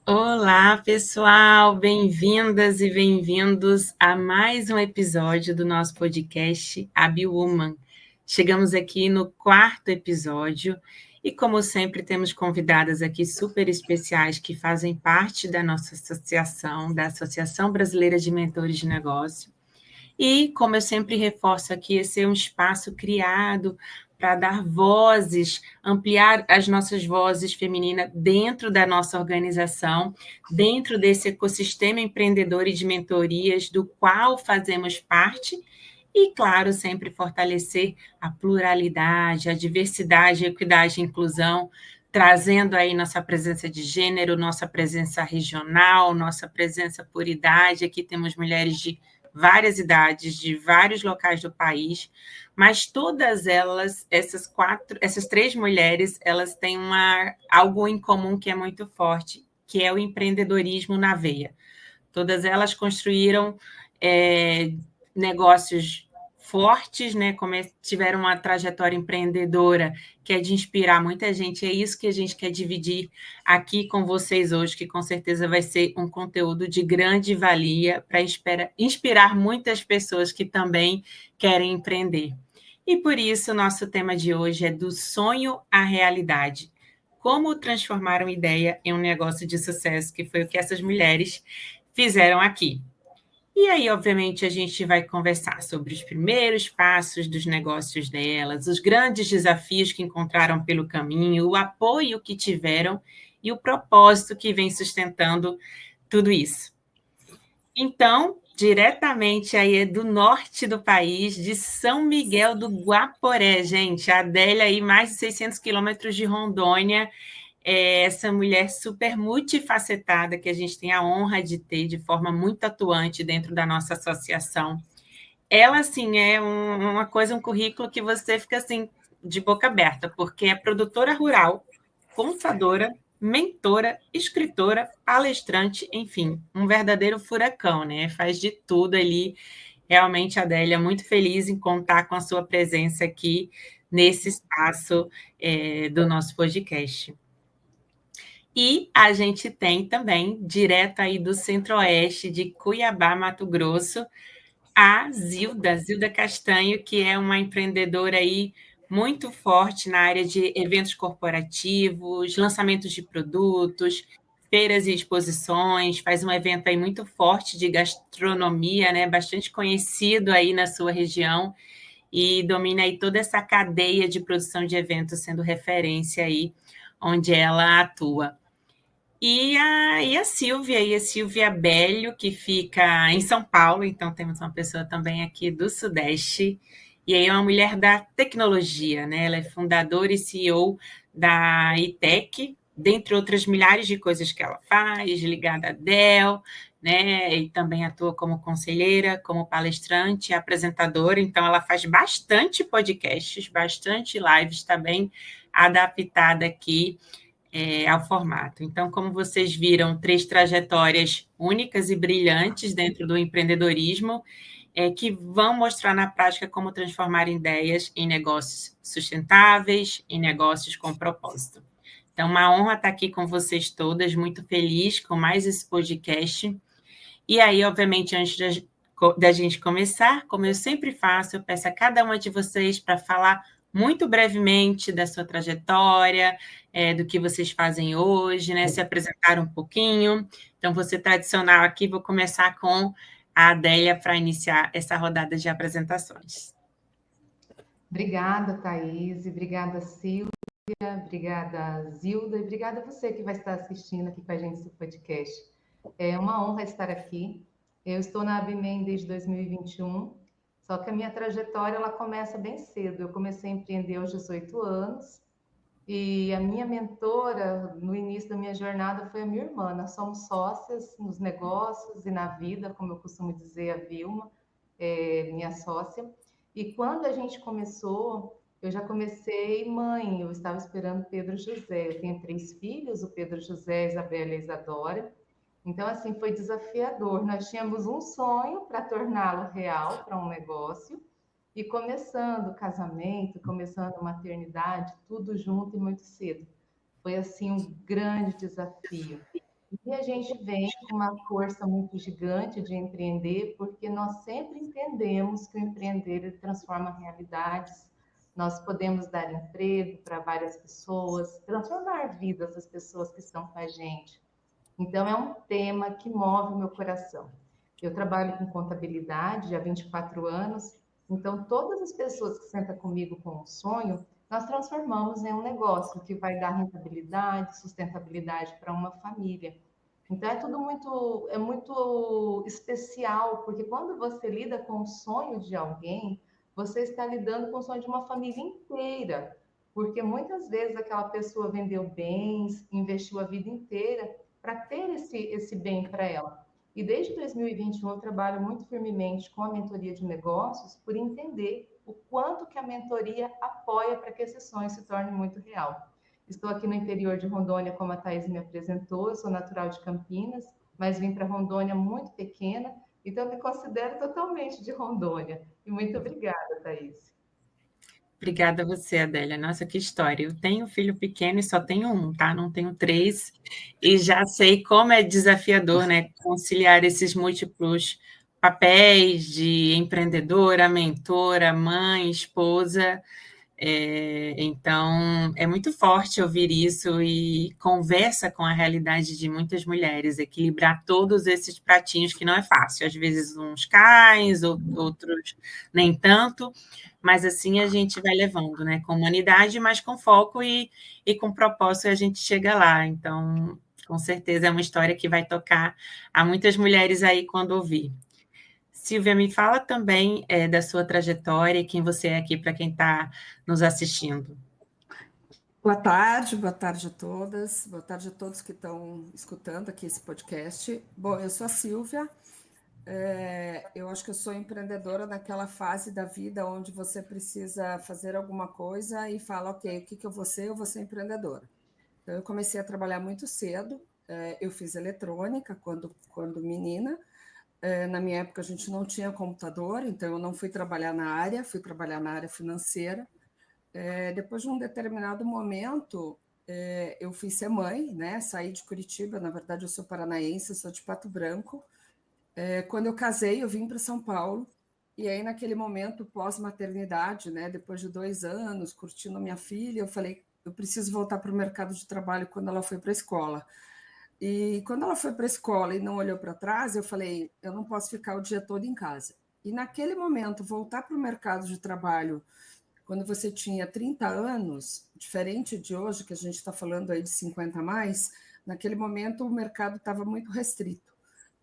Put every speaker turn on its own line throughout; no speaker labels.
Olá, pessoal, bem-vindas e bem-vindos a mais um episódio do nosso podcast AbiWoman. Chegamos aqui no quarto episódio e, como sempre, temos convidadas aqui super especiais que fazem parte da nossa associação, da Associação Brasileira de Mentores de Negócio. E, como eu sempre reforço aqui, esse é um espaço criado para dar vozes, ampliar as nossas vozes femininas dentro da nossa organização, dentro desse ecossistema empreendedor e de mentorias do qual fazemos parte, e, claro, sempre fortalecer a pluralidade, a diversidade, a equidade e inclusão, trazendo aí nossa presença de gênero, nossa presença regional, nossa presença por idade. Aqui temos mulheres de várias idades, de vários locais do país, mas todas elas, essas três mulheres, elas têm algo em comum que é muito forte, que é o empreendedorismo na veia. Todas elas construíram negócios fortes, né? Tiveram uma trajetória empreendedora que é de inspirar muita gente. É isso que a gente quer dividir aqui com vocês hoje, que com certeza vai ser um conteúdo de grande valia para inspirar muitas pessoas que também querem empreender. E por isso, o nosso tema de hoje é do sonho à realidade. Como transformar uma ideia em um negócio de sucesso, que foi o que essas mulheres fizeram aqui. E aí, obviamente, a gente vai conversar sobre os primeiros passos dos negócios delas, os grandes desafios que encontraram pelo caminho, o apoio que tiveram e o propósito que vem sustentando tudo isso. Então, diretamente aí do norte do país, de São Miguel do Guaporé, gente, a Adélia aí, mais de 600 quilômetros de Rondônia, essa mulher super multifacetada que a gente tem a honra de ter de forma muito atuante dentro da nossa associação. Ela, assim, é uma coisa, um currículo que você fica, assim, de boca aberta, porque é produtora rural, contadora, mentora, escritora, palestrante, enfim, um verdadeiro furacão, né? Faz de tudo ali. Realmente, Adélia, muito feliz em contar com a sua presença aqui nesse espaço do nosso podcast. E a gente tem também, direto aí do Centro-Oeste de Cuiabá, Mato Grosso, a Zilda Castanho, que é uma empreendedora aí muito forte na área de eventos corporativos, lançamentos de produtos, feiras e exposições, faz um evento aí muito forte de gastronomia, né, bastante conhecido aí na sua região, e domina aí toda essa cadeia de produção de eventos, sendo referência aí onde ela atua. E a Silvia Bélio, que fica em São Paulo, então temos uma pessoa também aqui do Sudeste, e aí é uma mulher da tecnologia, né? Ela é fundadora e CEO da ITEC, dentre outras milhares de coisas que ela faz, ligada à Dell, né? E também atua como conselheira, como palestrante, apresentadora, então ela faz bastante podcasts, bastante lives também adaptada aqui ao formato. Então, como vocês viram, três trajetórias únicas e brilhantes dentro do empreendedorismo, que vão mostrar na prática como transformar ideias em negócios sustentáveis, em negócios com propósito. Então, uma honra estar aqui com vocês todas, muito feliz com mais esse podcast. E aí, obviamente, antes da gente começar, como eu sempre faço, eu peço a cada uma de vocês para falar muito brevemente da sua trajetória, do que vocês fazem hoje, né? Se apresentar um pouquinho. Então, vou ser tradicional aqui, vou começar com a Adélia para iniciar essa rodada de apresentações.
Obrigada, Thaís, obrigada, Silvia, obrigada, Zilda, e obrigada a você que vai estar assistindo aqui com a gente esse podcast. É uma honra estar aqui. Eu estou na Abimem desde 2021, só que a minha trajetória ela começa bem cedo. Eu comecei a empreender aos 18 anos e a minha mentora no início da minha jornada foi a minha irmã. Nós somos sócias nos negócios e na vida, como eu costumo dizer, a Vilma, minha sócia. E quando a gente começou, eu já comecei mãe, eu estava esperando Pedro José. Eu tenho 3 filhos, o Pedro José, a Isabela e a Isadora. Então, assim, foi desafiador. Nós tínhamos um sonho para torná-lo real, para um negócio, e começando o casamento, começando a maternidade, tudo junto e muito cedo. Foi, assim, um grande desafio. E a gente vem com uma força muito gigante de empreender, porque nós sempre entendemos que o empreender ele transforma realidades. Nós podemos dar emprego para várias pessoas, transformar vidas das pessoas que estão com a gente. Então, é um tema que move o meu coração. Eu trabalho com contabilidade há 24 anos, então todas as pessoas que sentam comigo com um sonho, nós transformamos em um negócio que vai dar rentabilidade, sustentabilidade para uma família. Então é tudo muito especial, porque quando você lida com o sonho de alguém, você está lidando com o sonho de uma família inteira, porque muitas vezes aquela pessoa vendeu bens, investiu a vida inteira para ter esse bem para ela. E desde 2021 eu trabalho muito firmemente com a mentoria de negócios por entender o quanto que a mentoria apoia para que esse sonho se torne muito real. Estou aqui no interior de Rondônia, como a Thaís me apresentou, eu sou natural de Campinas, mas vim para Rondônia muito pequena, então eu me considero totalmente de Rondônia. E muito obrigada, Thaís.
Obrigada a você, Adélia. Nossa, que história. Eu tenho filho pequeno e só tenho um, tá? Não tenho três. E já sei como é desafiador, né? Conciliar esses múltiplos papéis de empreendedora, mentora, mãe, esposa. Então, é muito forte ouvir isso e conversa com a realidade de muitas mulheres, equilibrar todos esses pratinhos que não é fácil. Às vezes uns caem, outros nem tanto, mas assim a gente vai levando, né? Com humanidade, mas com foco e com propósito a gente chega lá. Então, com certeza é uma história que vai tocar a muitas mulheres aí quando ouvir. Silvia, me fala também da sua trajetória e quem você é aqui para quem está nos assistindo.
Boa tarde a todas, boa tarde a todos que estão escutando aqui esse podcast. Bom, eu sou a Silvia, eu acho que eu sou empreendedora naquela fase da vida onde você precisa fazer alguma coisa e fala, ok, o que eu vou ser? Eu vou ser empreendedora. Então, eu comecei a trabalhar muito cedo, eu fiz eletrônica quando menina. Na minha época, a gente não tinha computador, então eu não fui trabalhar na área, fui trabalhar na área financeira. Depois de um determinado momento, eu fui ser mãe, né? Saí de Curitiba, na verdade eu sou paranaense, sou de Pato Branco. Quando eu casei, eu vim para São Paulo, e aí naquele momento pós-maternidade, né? Depois de 2 anos, curtindo minha filha, eu falei, eu preciso voltar para o mercado de trabalho quando ela foi para a escola. E quando ela foi para a escola e não olhou para trás, eu falei, eu não posso ficar o dia todo em casa. E naquele momento, voltar para o mercado de trabalho quando você tinha 30 anos, diferente de hoje, que a gente está falando aí de 50 a mais, naquele momento o mercado estava muito restrito.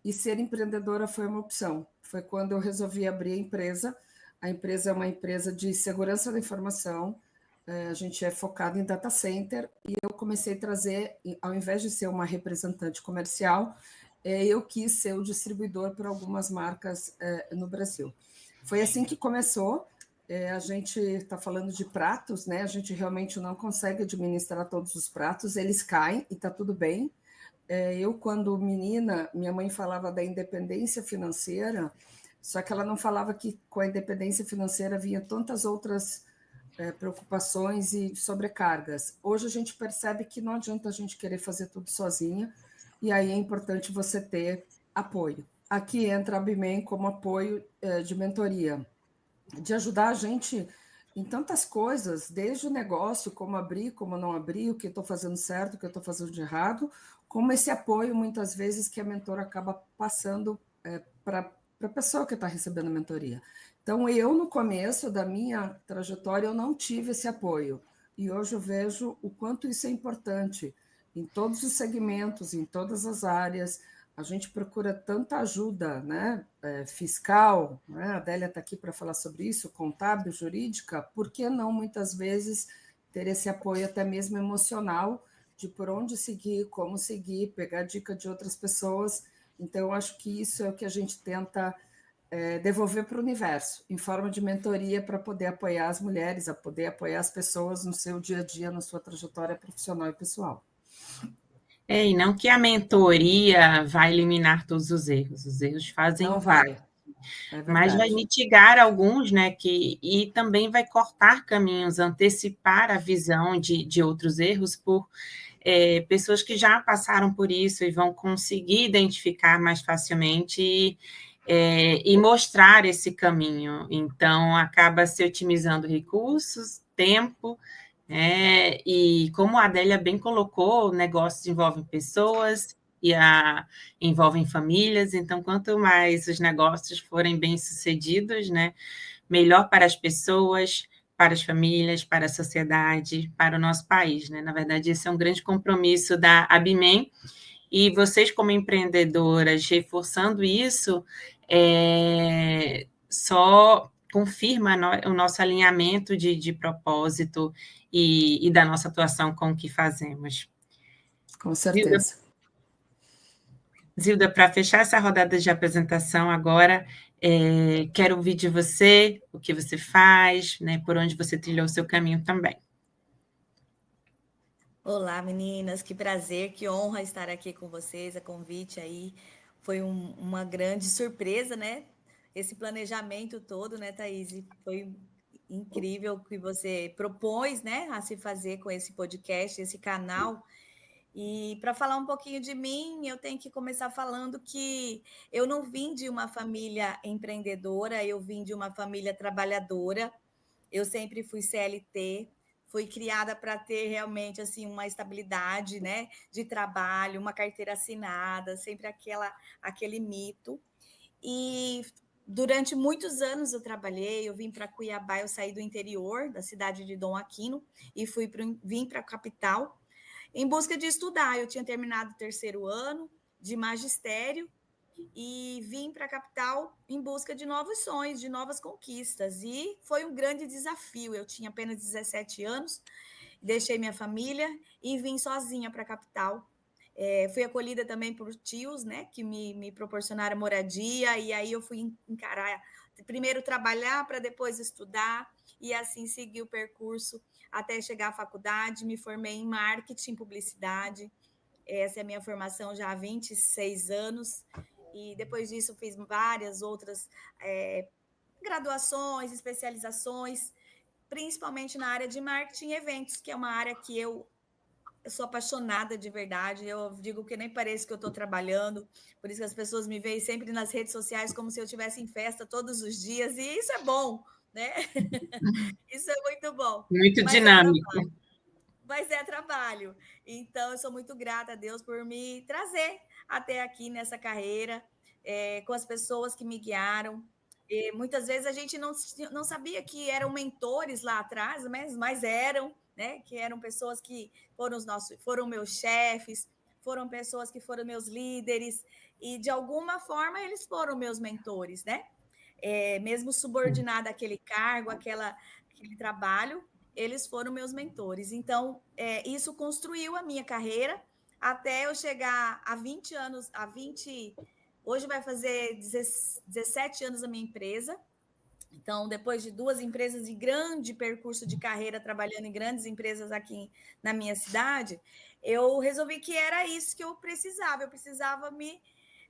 E ser empreendedora foi uma opção. Foi quando eu resolvi abrir a empresa. A empresa é uma empresa de segurança da informação, a gente é focado em data center, e eu comecei a trazer, ao invés de ser uma representante comercial, eu quis ser o distribuidor para algumas marcas no Brasil. Foi assim que começou. A gente está falando de pratos, né? A gente realmente não consegue administrar todos os pratos, eles caem e está tudo bem. Eu, quando menina, minha mãe falava da independência financeira, só que ela não falava que com a independência financeira vinha tantas outras preocupações e sobrecargas. Hoje a gente percebe que não adianta a gente querer fazer tudo sozinha, e aí é importante você ter apoio. Aqui entra a Bimen como apoio de mentoria, de ajudar a gente em tantas coisas, desde o negócio, como abrir, como não abrir, o que estou fazendo certo, o que estou fazendo de errado, como esse apoio, muitas vezes, que a mentora acaba passando para a pessoa que está recebendo a mentoria. Então, eu, no começo da minha trajetória, eu não tive esse apoio. E hoje eu vejo o quanto isso é importante em todos os segmentos, em todas as áreas. A gente procura tanta ajuda, né? Fiscal, né? A Adélia está aqui para falar sobre isso, contábil, jurídica, por que não, muitas vezes, ter esse apoio até mesmo emocional, de por onde seguir, como seguir, pegar dica de outras pessoas. Então, eu acho que isso é o que a gente tenta devolver para o universo, em forma de mentoria, para poder apoiar as mulheres, a poder apoiar as pessoas no seu dia a dia, na sua trajetória profissional e pessoal.
E não que a mentoria vai eliminar todos os erros fazem
não
parte.
Vai.
Mas vai mitigar alguns, né? E também vai cortar caminhos, antecipar a visão de outros erros por pessoas que já passaram por isso e vão conseguir identificar mais facilmente e mostrar esse caminho. Então, acaba se otimizando recursos, tempo, e como a Adélia bem colocou, negócios envolvem pessoas e envolvem famílias, então, quanto mais os negócios forem bem-sucedidos, né, melhor para as pessoas, para as famílias, para a sociedade, para o nosso país, né? Na verdade, esse é um grande compromisso da Abimem, e vocês, como empreendedoras, reforçando isso, só confirma o nosso alinhamento de propósito e da nossa atuação com o que fazemos.
Com certeza.
Zilda, para fechar essa rodada de apresentação agora, quero ouvir de você o que você faz, né, por onde você trilhou o seu caminho também.
Olá, meninas, que prazer, que honra estar aqui com vocês, a convite aí. Foi uma grande surpresa, né? Esse planejamento todo, né, Thaís? Foi incrível o que você propôs, né, a se fazer com esse podcast, esse canal. E para falar um pouquinho de mim, eu tenho que começar falando que eu não vim de uma família empreendedora, eu vim de uma família trabalhadora. Eu sempre fui CLT, fui criada para ter realmente assim uma estabilidade, né, de trabalho, uma carteira assinada, sempre aquele mito. E durante muitos anos eu trabalhei, eu vim para Cuiabá, eu saí do interior, da cidade de Dom Aquino, e vim para a capital em busca de estudar. Eu tinha terminado o terceiro ano de magistério e vim para a capital em busca de novos sonhos, de novas conquistas. E foi um grande desafio. Eu tinha apenas 17 anos, deixei minha família e vim sozinha para a capital. Fui acolhida também por tios, né, que me proporcionaram moradia, e aí eu fui encarar, primeiro trabalhar para depois estudar, e assim segui o percurso até chegar à faculdade. Me formei em marketing, publicidade. Essa é a minha formação já há 26 anos. E depois disso fiz várias outras graduações, especializações, principalmente na área de marketing e eventos, que é uma área que eu sou apaixonada de verdade. Eu digo que nem parece que eu estou trabalhando, por isso que as pessoas me veem sempre nas redes sociais como se eu estivesse em festa todos os dias, e isso é bom, né? Isso é muito bom.
Muito
Mas
dinâmico.
Mas é trabalho. Então, eu sou muito grata a Deus por me trazer até aqui nessa carreira, com as pessoas que me guiaram. E muitas vezes a gente não sabia que eram mentores lá atrás, mas eram, né? Que eram pessoas que foram meus chefes, foram pessoas que foram meus líderes, e de alguma forma eles foram meus mentores, né? Mesmo subordinada àquele cargo, aquele trabalho, eles foram meus mentores. Então, isso construiu a minha carreira até eu chegar a 20 anos, hoje vai fazer 17 anos a minha empresa. Então, depois de 2 empresas de grande percurso de carreira, trabalhando em grandes empresas aqui na minha cidade, eu resolvi que era isso que eu precisava me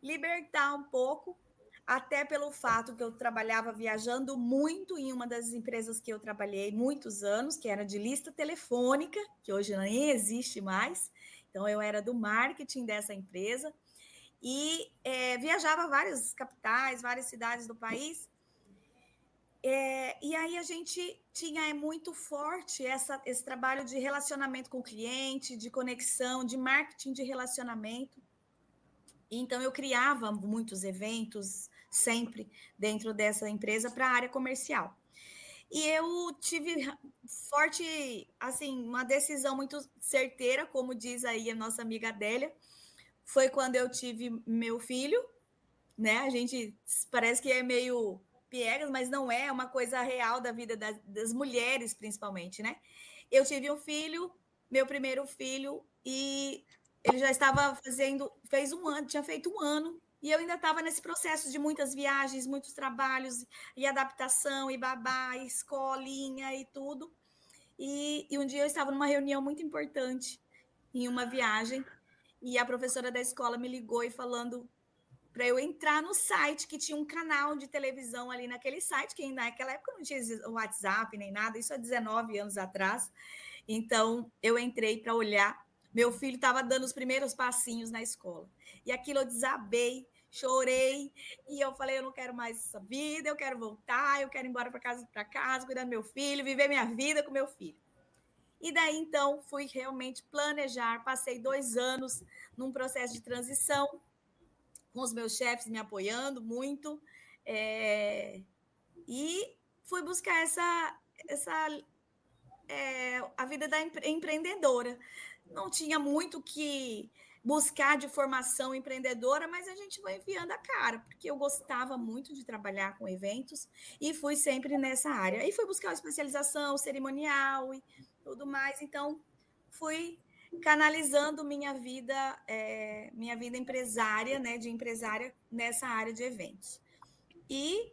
libertar um pouco, até pelo fato que eu trabalhava viajando muito em uma das empresas que eu trabalhei muitos anos, que era de lista telefônica, que hoje nem existe mais. Então, eu era do marketing dessa empresa e viajava várias capitais, várias cidades do país. E aí a gente tinha muito forte esse trabalho de relacionamento com o cliente, de conexão, de marketing de relacionamento. Então, eu criava muitos eventos, sempre dentro dessa empresa, para a área comercial. E eu tive forte, assim, uma decisão muito certeira, como diz aí a nossa amiga Adélia, foi quando eu tive meu filho, né? A gente parece que é meio piegas, mas não é uma coisa real da vida das mulheres, principalmente, né? Eu tive um filho, meu primeiro filho, e ele já fez um ano, tinha feito um ano, e eu ainda estava nesse processo de muitas viagens, muitos trabalhos, e adaptação, e babá, e escolinha, e tudo. E um dia eu estava numa reunião muito importante, em uma viagem, e a professora da escola me ligou e falando para eu entrar no site, que tinha um canal de televisão ali naquele site, que naquela época não tinha WhatsApp nem nada, isso há 19 anos atrás. Então, eu entrei para olhar Meu filho estava dando os primeiros passinhos na escola. E aquilo eu desabei, chorei, e eu falei, eu não quero mais essa vida, eu quero voltar, eu quero ir embora para casa, cuidar do meu filho, viver minha vida com meu filho. E daí, então, fui realmente planejar, passei 2 anos num processo de transição, com os meus chefes me apoiando muito, e fui buscar a vida da empreendedora. Não tinha muito que buscar de formação empreendedora, mas a gente foi enfiando a cara, porque eu gostava muito de trabalhar com eventos e fui sempre nessa área. E fui buscar uma especialização cerimonial e tudo mais, então fui canalizando minha vida empresária, né, de empresária nessa área de eventos. E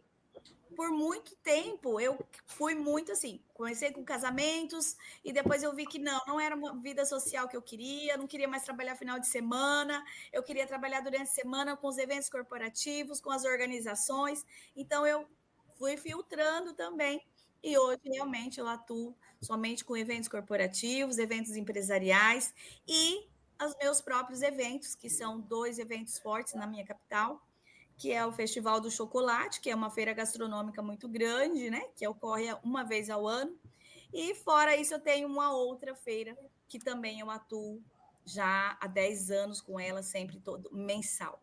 por muito tempo, eu fui muito assim, comecei com casamentos e depois eu vi que não era uma vida social que eu queria, não queria mais trabalhar final de semana, eu queria trabalhar durante a semana com os eventos corporativos, com as organizações, então eu fui filtrando também e hoje realmente eu atuo somente com eventos corporativos, eventos empresariais e os meus próprios eventos, que são 2 eventos fortes na minha capital, que é o Festival do Chocolate, que é uma feira gastronômica muito grande, né? Que ocorre uma vez ao ano. E fora isso, eu tenho uma outra feira que também eu atuo já há 10 anos com ela, sempre todo mensal.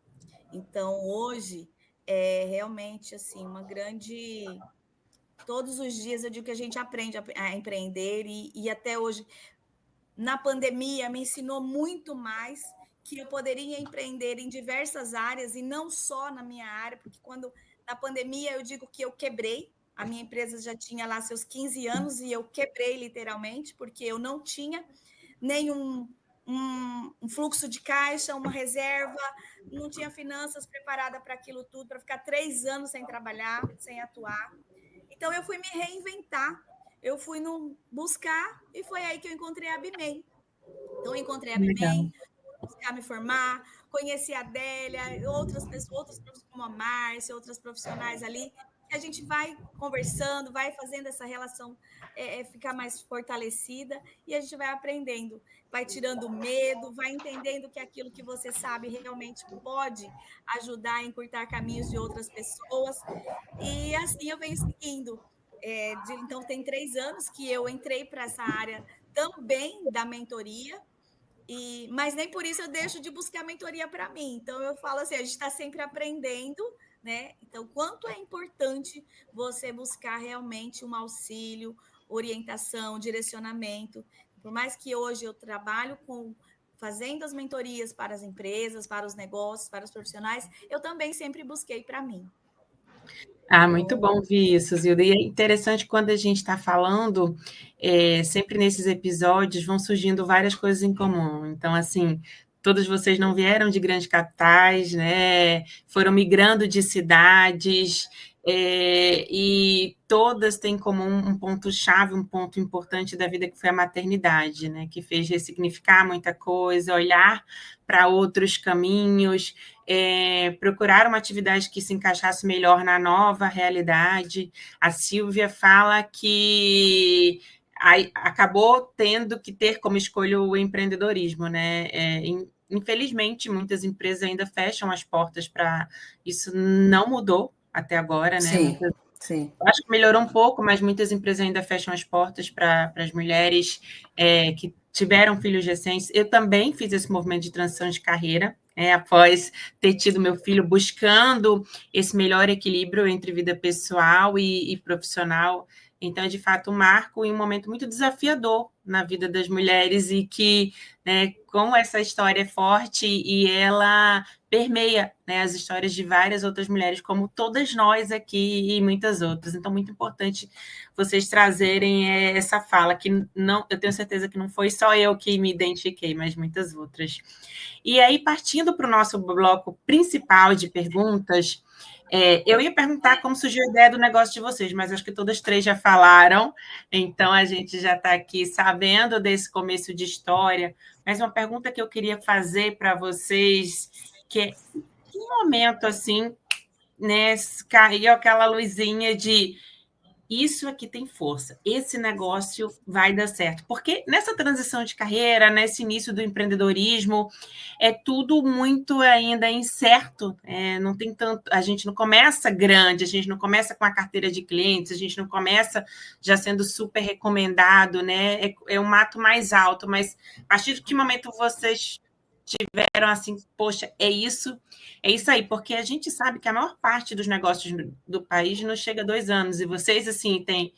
Então, hoje é realmente assim uma grande. Todos os dias eu digo que a gente aprende a empreender e até hoje, na pandemia, me ensinou muito mais que eu poderia empreender em diversas áreas e não só na minha área, porque quando na pandemia eu digo que eu quebrei, a minha empresa já tinha lá seus 15 anos e eu quebrei literalmente, porque eu não tinha nenhum um fluxo de caixa, uma reserva, não tinha finanças preparadas para aquilo tudo, para ficar 3 anos sem trabalhar, sem atuar. Então eu fui me reinventar, eu fui buscar e foi aí que eu encontrei a Bimei. Então, eu encontrei a
Legal.
Bimei, buscar me formar, conheci a Adélia, outras pessoas, como a Márcia, outras profissionais ali, que a gente vai conversando, vai fazendo essa relação ficar mais fortalecida e a gente vai aprendendo, vai tirando medo, vai entendendo que aquilo que você sabe realmente pode ajudar a encurtar caminhos de outras pessoas. E assim eu venho seguindo. Então, tem 3 anos que eu entrei para essa área também da mentoria, mas nem por isso eu deixo de buscar mentoria para mim. Então, eu falo assim, a gente está sempre aprendendo, né? Então, quanto é importante você buscar realmente um auxílio, orientação, direcionamento. Por mais que hoje eu trabalho fazendo as mentorias para as empresas, para os negócios, para os profissionais, eu também sempre busquei para mim.
Muito bom ouvir isso, Zilda. E é interessante quando a gente está falando, sempre nesses episódios vão surgindo várias coisas em comum. Então, assim, todos vocês não vieram de grandes capitais, né? Foram migrando de cidades, e todas têm em comum um ponto-chave, um ponto importante da vida, que foi a maternidade, né? Que fez ressignificar muita coisa, olhar para outros caminhos, procurar uma atividade que se encaixasse melhor na nova realidade. A Silvia fala que acabou tendo que ter como escolha o empreendedorismo, né? Infelizmente, muitas empresas ainda fecham as portas para isso, não mudou até agora, né?
Sim, sim.
Acho que melhorou um pouco, mas muitas empresas ainda fecham as portas para as mulheres que tiveram filhos recentes. Eu também fiz esse movimento de transição de carreira, após ter tido meu filho, buscando esse melhor equilíbrio entre vida pessoal e profissional. Então, é de fato um marco e um momento muito desafiador na vida das mulheres e que, né, como essa história é forte e ela permeia, né, as histórias de várias outras mulheres, como todas nós aqui e muitas outras. Então, muito importante vocês trazerem essa fala, que não, eu tenho certeza que não foi só eu que me identifiquei, mas muitas outras. E aí, partindo para o nosso bloco principal de perguntas, eu ia perguntar como surgiu a ideia do negócio de vocês, mas acho que todas 3 já falaram, então a gente já está aqui sabendo desse começo de história. Mas uma pergunta que eu queria fazer para vocês, que é, que momento, assim, né, caiu aquela luzinha de isso aqui tem força, esse negócio vai dar certo. Porque nessa transição de carreira, nesse início do empreendedorismo, é tudo muito ainda incerto. Não tem tanto, a gente não começa grande, a gente não começa com a carteira de clientes, a gente não começa já sendo super recomendado, né? É um mato mais alto, mas a partir de que momento vocês tiveram assim, poxa, é isso aí, porque a gente sabe que a maior parte dos negócios do país não chega a 2 anos, e vocês, assim, têm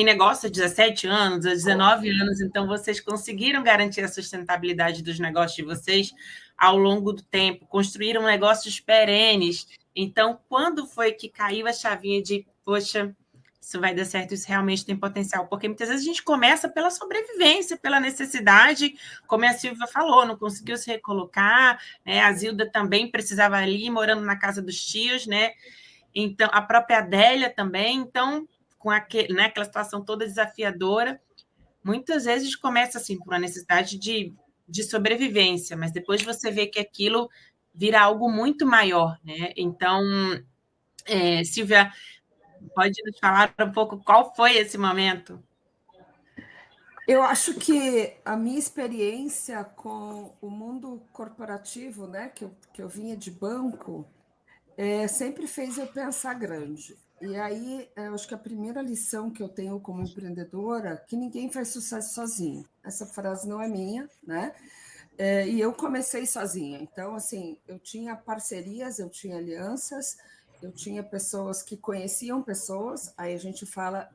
negócio há 17 anos, há 19 anos, então vocês conseguiram garantir a sustentabilidade dos negócios de vocês ao longo do tempo, construíram negócios perenes. Então, quando foi que caiu a chavinha de, poxa, isso vai dar certo, isso realmente tem potencial? Porque muitas vezes a gente começa pela sobrevivência, pela necessidade, como a Silvia falou, não conseguiu se recolocar, né? A Zilda também precisava ali, morando na casa dos tios, né? Então, a própria Adélia também, então, com né, aquela situação toda desafiadora, muitas vezes começa assim, por uma necessidade de sobrevivência, mas depois você vê que aquilo vira algo muito maior, né? Então, Silvia, pode nos falar um pouco qual foi esse momento?
Eu acho que a minha experiência com o mundo corporativo, né, que eu vinha de banco, sempre fez eu pensar grande. E aí, eu acho que a primeira lição que eu tenho como empreendedora, que ninguém faz sucesso sozinho. Essa frase não é minha, né? E eu comecei sozinha. Então, assim, eu tinha parcerias, eu tinha alianças, eu tinha pessoas que conheciam pessoas. Aí a gente fala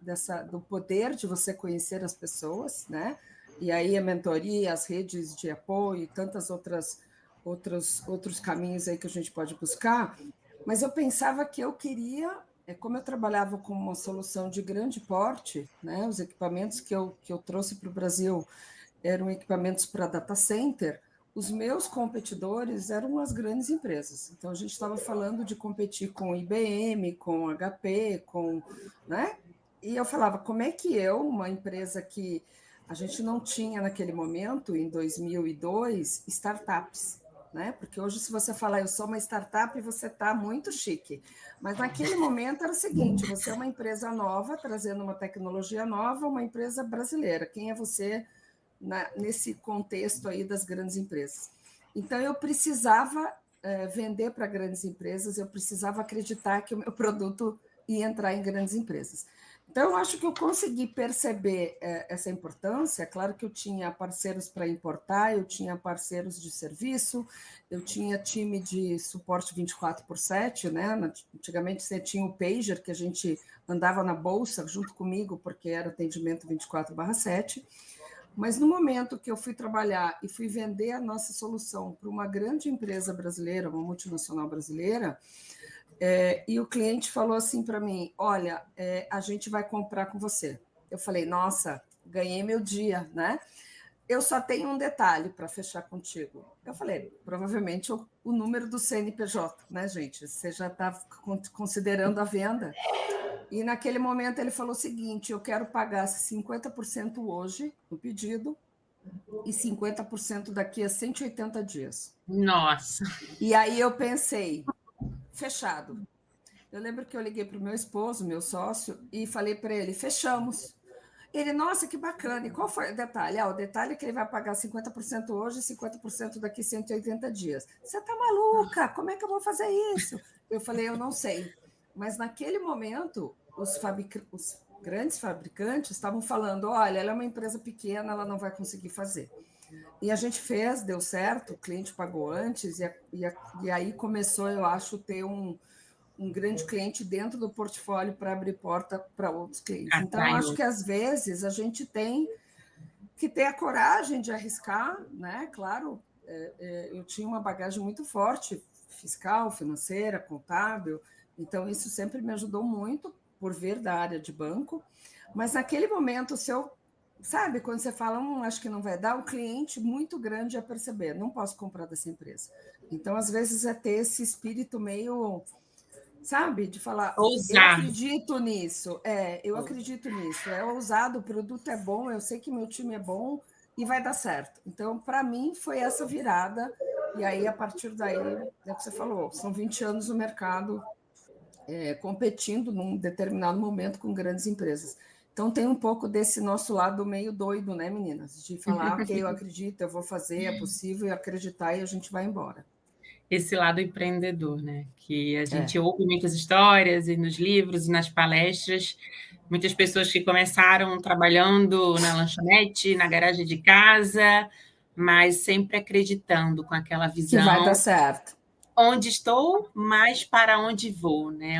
do poder de você conhecer as pessoas, né? E aí a mentoria, as redes de apoio e tantas outros caminhos aí que a gente pode buscar. Mas eu pensava que eu queria, como eu trabalhava com uma solução de grande porte, né? Os equipamentos que eu trouxe para o Brasil eram equipamentos para data center, os meus competidores eram as grandes empresas. Então, a gente estava falando de competir com IBM, com HP, né? E eu falava, como é que eu, uma empresa que a gente não tinha naquele momento, em 2002, startups, né? Porque hoje, se você falar, eu sou uma startup, você está muito chique. Mas naquele momento era o seguinte, você é uma empresa nova, trazendo uma tecnologia nova, uma empresa brasileira. Quem é você nesse contexto aí das grandes empresas? Então, eu precisava vender para grandes empresas, eu precisava acreditar que o meu produto ia entrar em grandes empresas. Então, eu acho que eu consegui perceber essa importância. É claro que eu tinha parceiros para importar, eu tinha parceiros de serviço, eu tinha time de suporte 24/7, né? Antigamente você tinha o pager, que a gente andava na bolsa junto comigo, porque era atendimento 24/7. Mas no momento que eu fui trabalhar e fui vender a nossa solução para uma grande empresa brasileira, uma multinacional brasileira, e o cliente falou assim para mim, olha, a gente vai comprar com você. Eu falei, nossa, ganhei meu dia, né? Eu só tenho um detalhe para fechar contigo. Eu falei, provavelmente o número do CNPJ, né, gente? Você já está considerando a venda. E naquele momento ele falou o seguinte, eu quero pagar 50% hoje no pedido e 50% daqui a 180 dias.
Nossa!
E aí eu pensei, fechado. Eu lembro que eu liguei para o meu esposo, meu sócio, e falei para ele, fechamos. Ele, nossa, que bacana. E qual foi o detalhe? O detalhe é que ele vai pagar 50% hoje e 50% daqui a 180 dias. Você está maluca? Como é que eu vou fazer isso? Eu falei, eu não sei. Mas naquele momento, os grandes fabricantes estavam falando, olha, ela é uma empresa pequena, ela não vai conseguir fazer. E a gente fez, deu certo, o cliente pagou antes, e aí começou, eu acho, ter um grande cliente dentro do portfólio para abrir porta para outros clientes. Então, acho que às vezes a gente tem que ter a coragem de arriscar, né? Claro, eu tinha uma bagagem muito forte, fiscal, financeira, contábil, então isso sempre me ajudou muito por vir da área de banco, mas naquele momento, se eu, sabe, quando você fala, acho que não vai dar, o cliente muito grande a perceber, não posso comprar dessa empresa. Então, às vezes, é ter esse espírito meio, sabe, de falar, eu acredito nisso, eu acredito nisso, é ousado, o produto é bom, eu sei que meu time é bom e vai dar certo. Então, para mim, foi essa virada, e aí, a partir daí, é o que você falou, são 20 anos no mercado, competindo num determinado momento com grandes empresas. Então, tem um pouco desse nosso lado meio doido, né, meninas? De falar, ok, eu acredito, eu vou fazer, é possível, acreditar e a gente vai embora.
Esse lado empreendedor, né? Que a gente ouve muitas histórias e nos livros e nas palestras, muitas pessoas que começaram trabalhando na lanchonete, na garagem de casa, mas sempre acreditando com aquela visão.
Que vai dar certo.
Onde estou, mas para onde vou, né?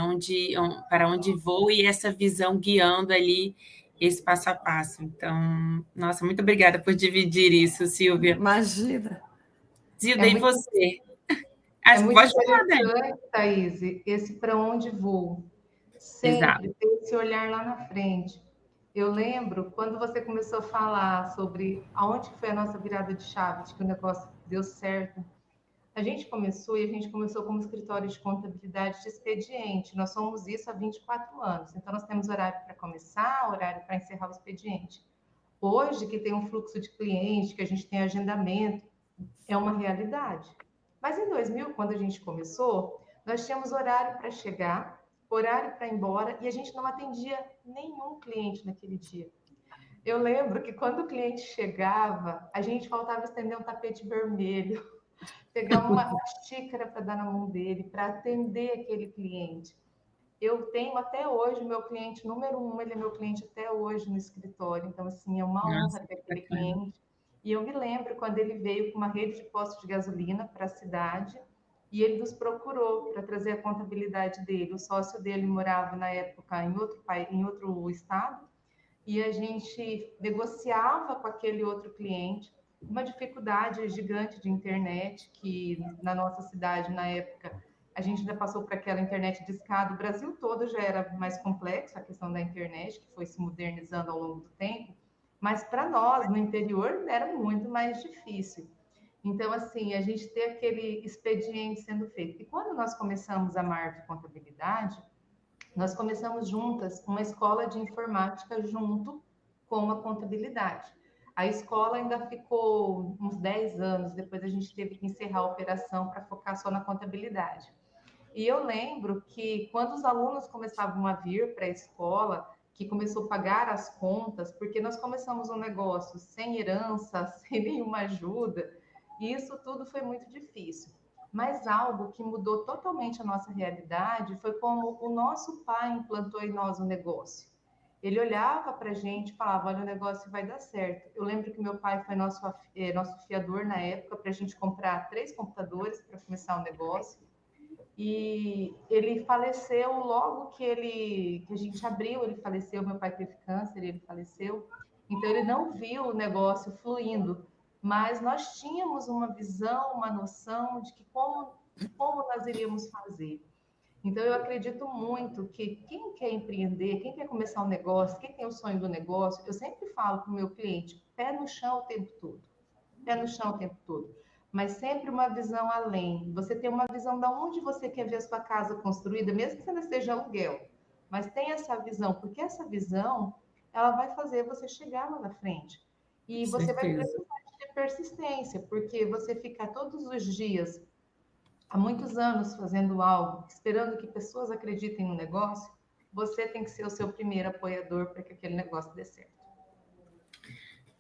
Para onde vou e essa visão guiando ali esse passo a passo. Então, nossa, muito obrigada por dividir isso, Silvia.
Imagina.
Zilda, e você?
É muito
Pode falar, né?
interessante, Thaís, esse para onde vou. Sempre ter esse olhar lá na frente. Eu lembro quando você começou a falar sobre aonde foi a nossa virada de chave, de que o negócio deu certo. A gente começou como escritório de contabilidade de expediente. Nós somos isso há 24 anos. Então, nós temos horário para começar, horário para encerrar o expediente. Hoje, que tem um fluxo de cliente, que a gente tem agendamento, é uma realidade. Mas em 2000, quando a gente começou, nós tínhamos horário para chegar, horário para ir embora, e a gente não atendia nenhum cliente naquele dia. Eu lembro que quando o cliente chegava, a gente faltava estender um tapete vermelho, pegar uma xícara para dar na mão dele, para atender aquele cliente. Eu tenho até hoje o meu cliente número 1, ele é meu cliente até hoje no escritório, então, assim, é uma honra ter aquele cliente. E eu me lembro quando ele veio com uma rede de postos de gasolina para a cidade e ele nos procurou para trazer a contabilidade dele. O sócio dele morava, na época, em outro estado, e a gente negociava com aquele outro cliente uma dificuldade gigante de internet, que na nossa cidade, na época, a gente ainda passou por aquela internet de escada. O Brasil todo já era mais complexo, a questão da internet, que foi se modernizando ao longo do tempo, mas para nós, no interior, era muito mais difícil. Então, assim, a gente ter aquele expediente sendo feito. E quando nós começamos a Marv Contabilidade, nós começamos juntas uma escola de informática junto com a contabilidade. A escola ainda ficou uns 10 anos, depois a gente teve que encerrar a operação para focar só na contabilidade. E eu lembro que quando os alunos começavam a vir para a escola, que começou a pagar as contas, porque nós começamos um negócio sem herança, sem nenhuma ajuda, e isso tudo foi muito difícil. Mas algo que mudou totalmente a nossa realidade foi como o nosso pai implantou em nós o negócio. Ele olhava para a gente e falava, olha, o negócio vai dar certo. Eu lembro que meu pai foi nosso fiador na época para a gente comprar 3 computadores para começar o negócio. E ele faleceu logo que a gente abriu, ele faleceu, meu pai teve câncer, ele faleceu. Então ele não viu o negócio fluindo, mas nós tínhamos uma visão, uma noção de que como nós iríamos fazer. Então eu acredito muito que quem quer empreender, quem quer começar um negócio, quem tem o sonho do negócio, eu sempre falo para o meu cliente, pé no chão o tempo todo. Pé no chão o tempo todo, mas sempre uma visão além. Você tem uma visão de onde você quer ver a sua casa construída, mesmo que você não esteja aluguel, mas tem essa visão, porque essa visão, ela vai fazer você chegar lá na frente. E você vai precisar de persistência, porque você fica todos os dias, há muitos anos, fazendo algo, esperando que pessoas acreditem no negócio, você tem que ser o seu primeiro apoiador para que aquele negócio dê certo.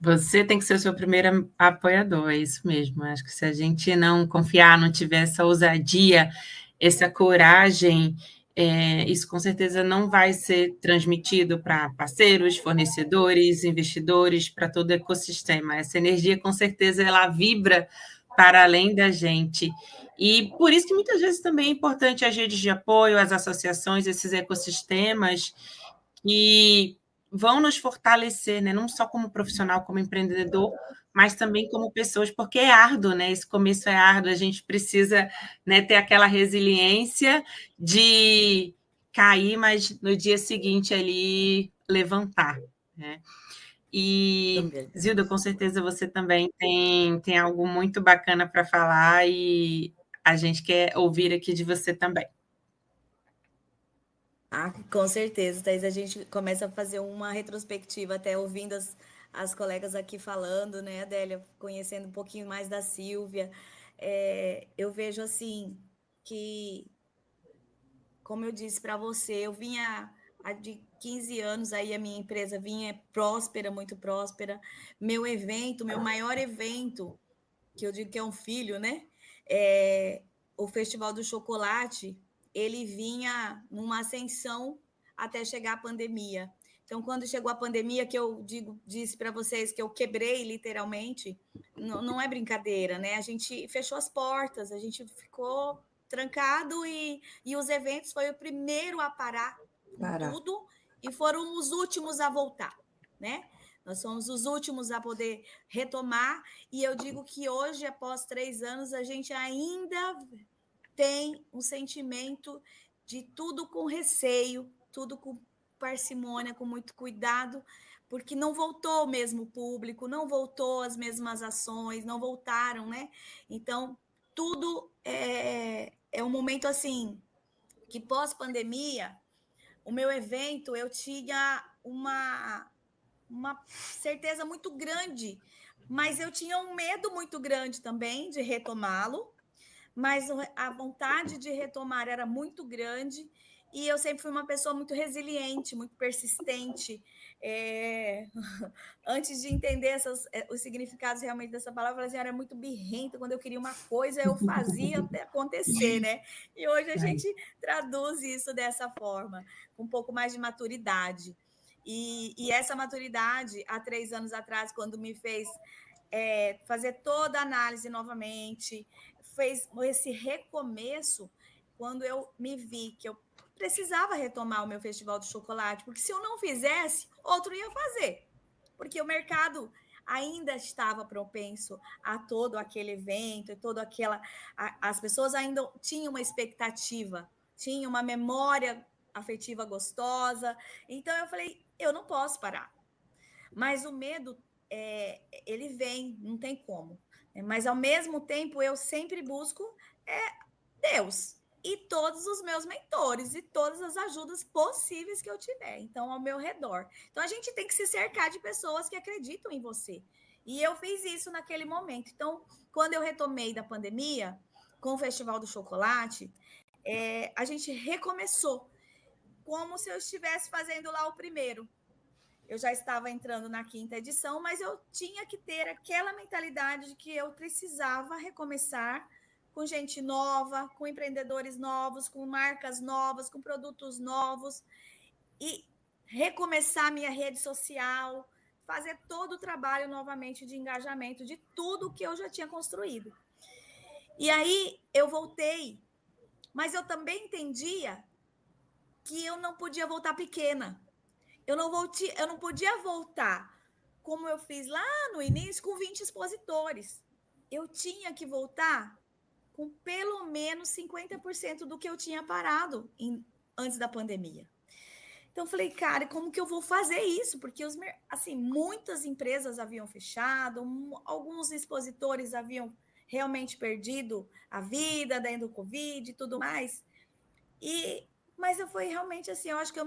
Você tem que ser o seu primeiro apoiador, é isso mesmo. Acho que se a gente não confiar, não tiver essa ousadia, essa coragem, isso com certeza não vai ser transmitido para parceiros, fornecedores, investidores, para todo o ecossistema. Essa energia, com certeza, ela vibra para além da gente. E por isso que muitas vezes também é importante as redes de apoio, as associações, esses ecossistemas que vão nos fortalecer, né? Não só como profissional, como empreendedor, mas também como pessoas, porque é árduo, né? Esse começo é árduo, a gente precisa, né, ter aquela resiliência de cair, mas no dia seguinte ali levantar, né? E, Zilda, com certeza você também tem algo muito bacana para falar e a gente quer ouvir aqui de você também.
Com certeza, Thaís, a gente começa a fazer uma retrospectiva, até ouvindo as colegas aqui falando, né, Adélia, conhecendo um pouquinho mais da Silvia. Eu vejo, assim, que como eu disse para você, eu vinha há de 15 anos, aí a minha empresa vinha próspera, muito próspera. Meu maior evento, que eu digo que é um filho, né? O Festival do Chocolate, ele vinha numa ascensão até chegar a pandemia. Então, quando chegou a pandemia, que eu disse para vocês que eu quebrei literalmente, não é brincadeira, né? A gente fechou as portas, a gente ficou trancado e os eventos foi o primeiro a parar com tudo e foram os últimos a voltar, né? Nós somos os últimos a poder retomar, e eu digo que hoje, após 3 anos, a gente ainda tem um sentimento de tudo com receio, tudo com parcimônia, com muito cuidado, porque não voltou o mesmo público, não voltou as mesmas ações, não voltaram, né? Então, tudo é um momento assim, que pós-pandemia, o meu evento, eu tinha uma certeza muito grande, mas eu tinha um medo muito grande também de retomá-lo, mas a vontade de retomar era muito grande, e eu sempre fui uma pessoa muito resiliente, muito persistente. Antes de entender os significados realmente dessa palavra, eu era muito birrenta. Quando eu queria uma coisa, eu fazia até acontecer, né? E hoje a gente traduz isso dessa forma, com um pouco mais de maturidade. E essa maturidade, há 3 anos atrás, quando me fez fazer toda a análise novamente, fez esse recomeço, quando eu me vi que eu precisava retomar o meu festival de chocolate, porque se eu não fizesse, outro ia fazer, porque o mercado ainda estava propenso a todo aquele evento, as pessoas ainda tinham uma expectativa, tinham uma memória afetiva gostosa, então eu falei, eu não posso parar. Mas o medo, ele vem, não tem como. Mas, ao mesmo tempo, eu sempre busco Deus e todos os meus mentores e todas as ajudas possíveis que eu tiver, então, ao meu redor. Então, a gente tem que se cercar de pessoas que acreditam em você. E eu fiz isso naquele momento. Então, quando eu retomei da pandemia, com o Festival do Chocolate, a gente recomeçou, como se eu estivesse fazendo lá o primeiro. Eu já estava entrando na 5ª edição, mas eu tinha que ter aquela mentalidade de que eu precisava recomeçar com gente nova, com empreendedores novos, com marcas novas, com produtos novos, e recomeçar minha rede social, fazer todo o trabalho novamente de engajamento de tudo que eu já tinha construído. E aí eu voltei, mas eu também entendia que eu não podia voltar pequena. Eu não podia voltar como eu fiz lá no início com 20 expositores. Eu tinha que voltar com pelo menos 50% do que eu tinha parado antes da pandemia. Então, eu falei, cara, como que eu vou fazer isso? Porque assim, muitas empresas haviam fechado, alguns expositores haviam realmente perdido a vida dentro do Covid e tudo mais. Mas eu fui realmente assim, eu acho que eu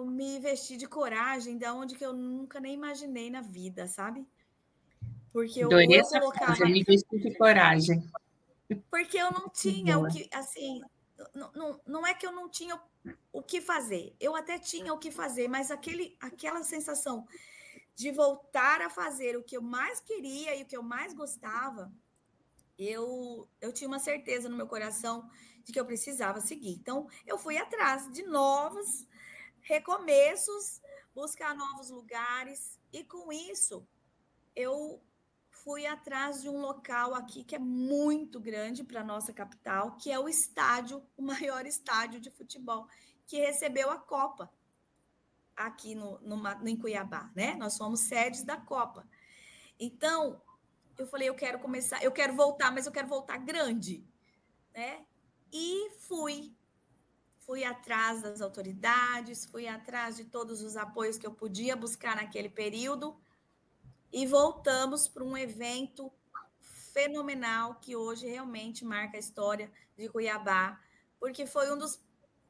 me vesti de coragem, da onde que eu nunca nem imaginei na vida, sabe? Porque eu colocava...
me vesti de coragem.
Porque eu não tinha o que, assim, não é que eu não tinha o que fazer. Eu até tinha o que fazer, mas aquela sensação de voltar a fazer o que eu mais queria e o que eu mais gostava, eu tinha uma certeza no meu coração de que eu precisava seguir. Então, eu fui atrás de novos recomeços, buscar novos lugares, e com isso eu fui atrás de um local aqui que é muito grande para a nossa capital, que é o estádio, o maior estádio de futebol, que recebeu a Copa aqui em Cuiabá, né? Nós somos sedes da Copa. Então, eu falei, eu quero voltar, mas eu quero voltar grande, né? E fui atrás das autoridades, fui atrás de todos os apoios que eu podia buscar naquele período, e voltamos para um evento fenomenal que hoje realmente marca a história de Cuiabá, porque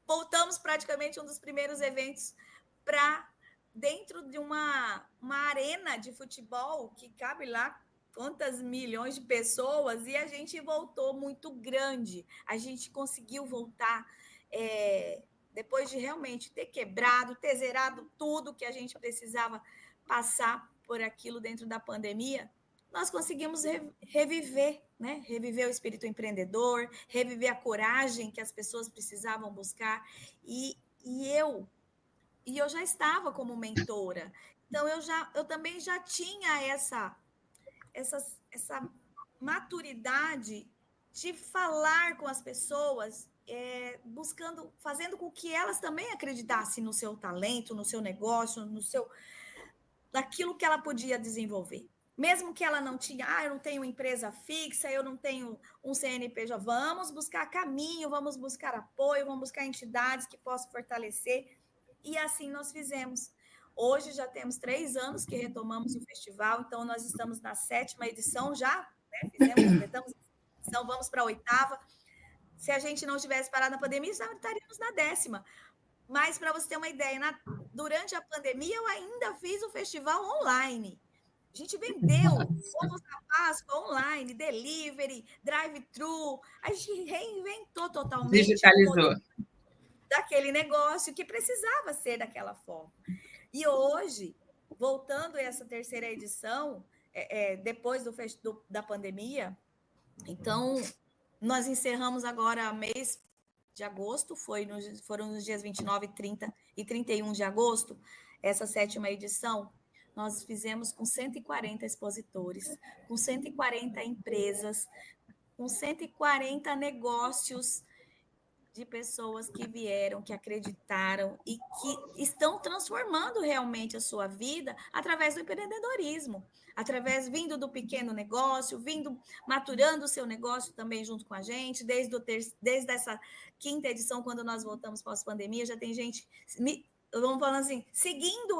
voltamos praticamente um dos primeiros eventos para dentro de uma arena de futebol que cabe lá quantas milhões de pessoas, e a gente voltou muito grande. A gente conseguiu voltar depois de realmente ter quebrado, ter zerado tudo que a gente precisava passar por aquilo dentro da pandemia. Nós conseguimos reviver, né? Reviver o espírito empreendedor, reviver a coragem que as pessoas precisavam buscar. E eu já estava como mentora. Então, eu também já tinha essa maturidade de falar com as pessoas, fazendo com que elas também acreditassem no seu talento, no seu negócio, naquilo que ela podia desenvolver. Mesmo que ela não tinha, eu não tenho empresa fixa, eu não tenho um CNPJ, vamos buscar caminho, vamos buscar apoio, vamos buscar entidades que possam fortalecer. E assim nós fizemos. Hoje já temos 3 anos que retomamos o festival, então nós estamos na 7ª edição já, né? Completamos a edição, vamos para a 8ª. Se a gente não tivesse parado na pandemia, estaríamos na 10ª. Mas, para você ter uma ideia, durante a pandemia, eu ainda fiz o festival online. A gente vendeu ovos da Páscoa online, delivery, drive-thru. A gente reinventou totalmente
Digitalizou.
daquele negócio que precisava ser daquela forma. E hoje, voltando a essa 3ª edição, depois da pandemia, então, nós encerramos agora mês de agosto, foram nos dias 29, 30 e 31 de agosto, essa 7ª edição. Nós fizemos com 140 expositores, com 140 empresas, com 140 negócios de pessoas que vieram, que acreditaram e que estão transformando realmente a sua vida através do empreendedorismo, vindo do pequeno negócio, maturando o seu negócio também junto com a gente, desde essa 5ª edição, quando nós voltamos pós-pandemia, já tem gente, vamos falar assim, seguindo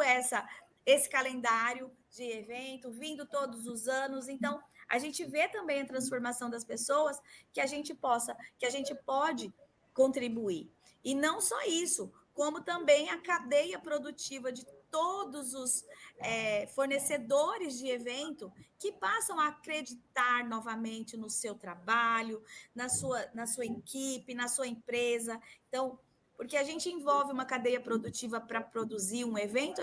esse calendário de evento, vindo todos os anos. Então, a gente vê também a transformação das pessoas que a gente pode contribuir. E não só isso, como também a cadeia produtiva de todos os fornecedores de evento que passam a acreditar novamente no seu trabalho, na sua equipe, na sua empresa. Então, porque a gente envolve uma cadeia produtiva para produzir um evento,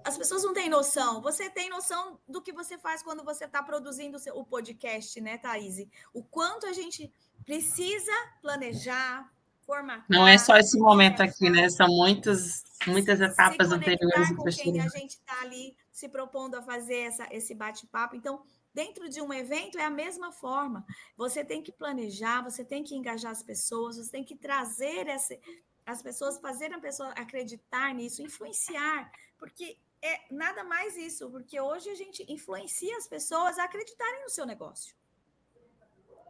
as pessoas não têm noção. Você tem noção do que você faz quando você está produzindo o podcast, né, Thaís? O quanto a gente precisa planejar, formatar.
Não é só esse momento aqui, né? São muitas etapas anteriores.
Se conectar com quem a gente está ali se propondo a fazer esse bate-papo. Então, dentro de um evento é a mesma forma. Você tem que planejar, você tem que engajar as pessoas, você tem que trazer as pessoas, fazer a pessoa acreditar nisso, influenciar, porque é nada mais isso, porque hoje a gente influencia as pessoas a acreditarem no seu negócio.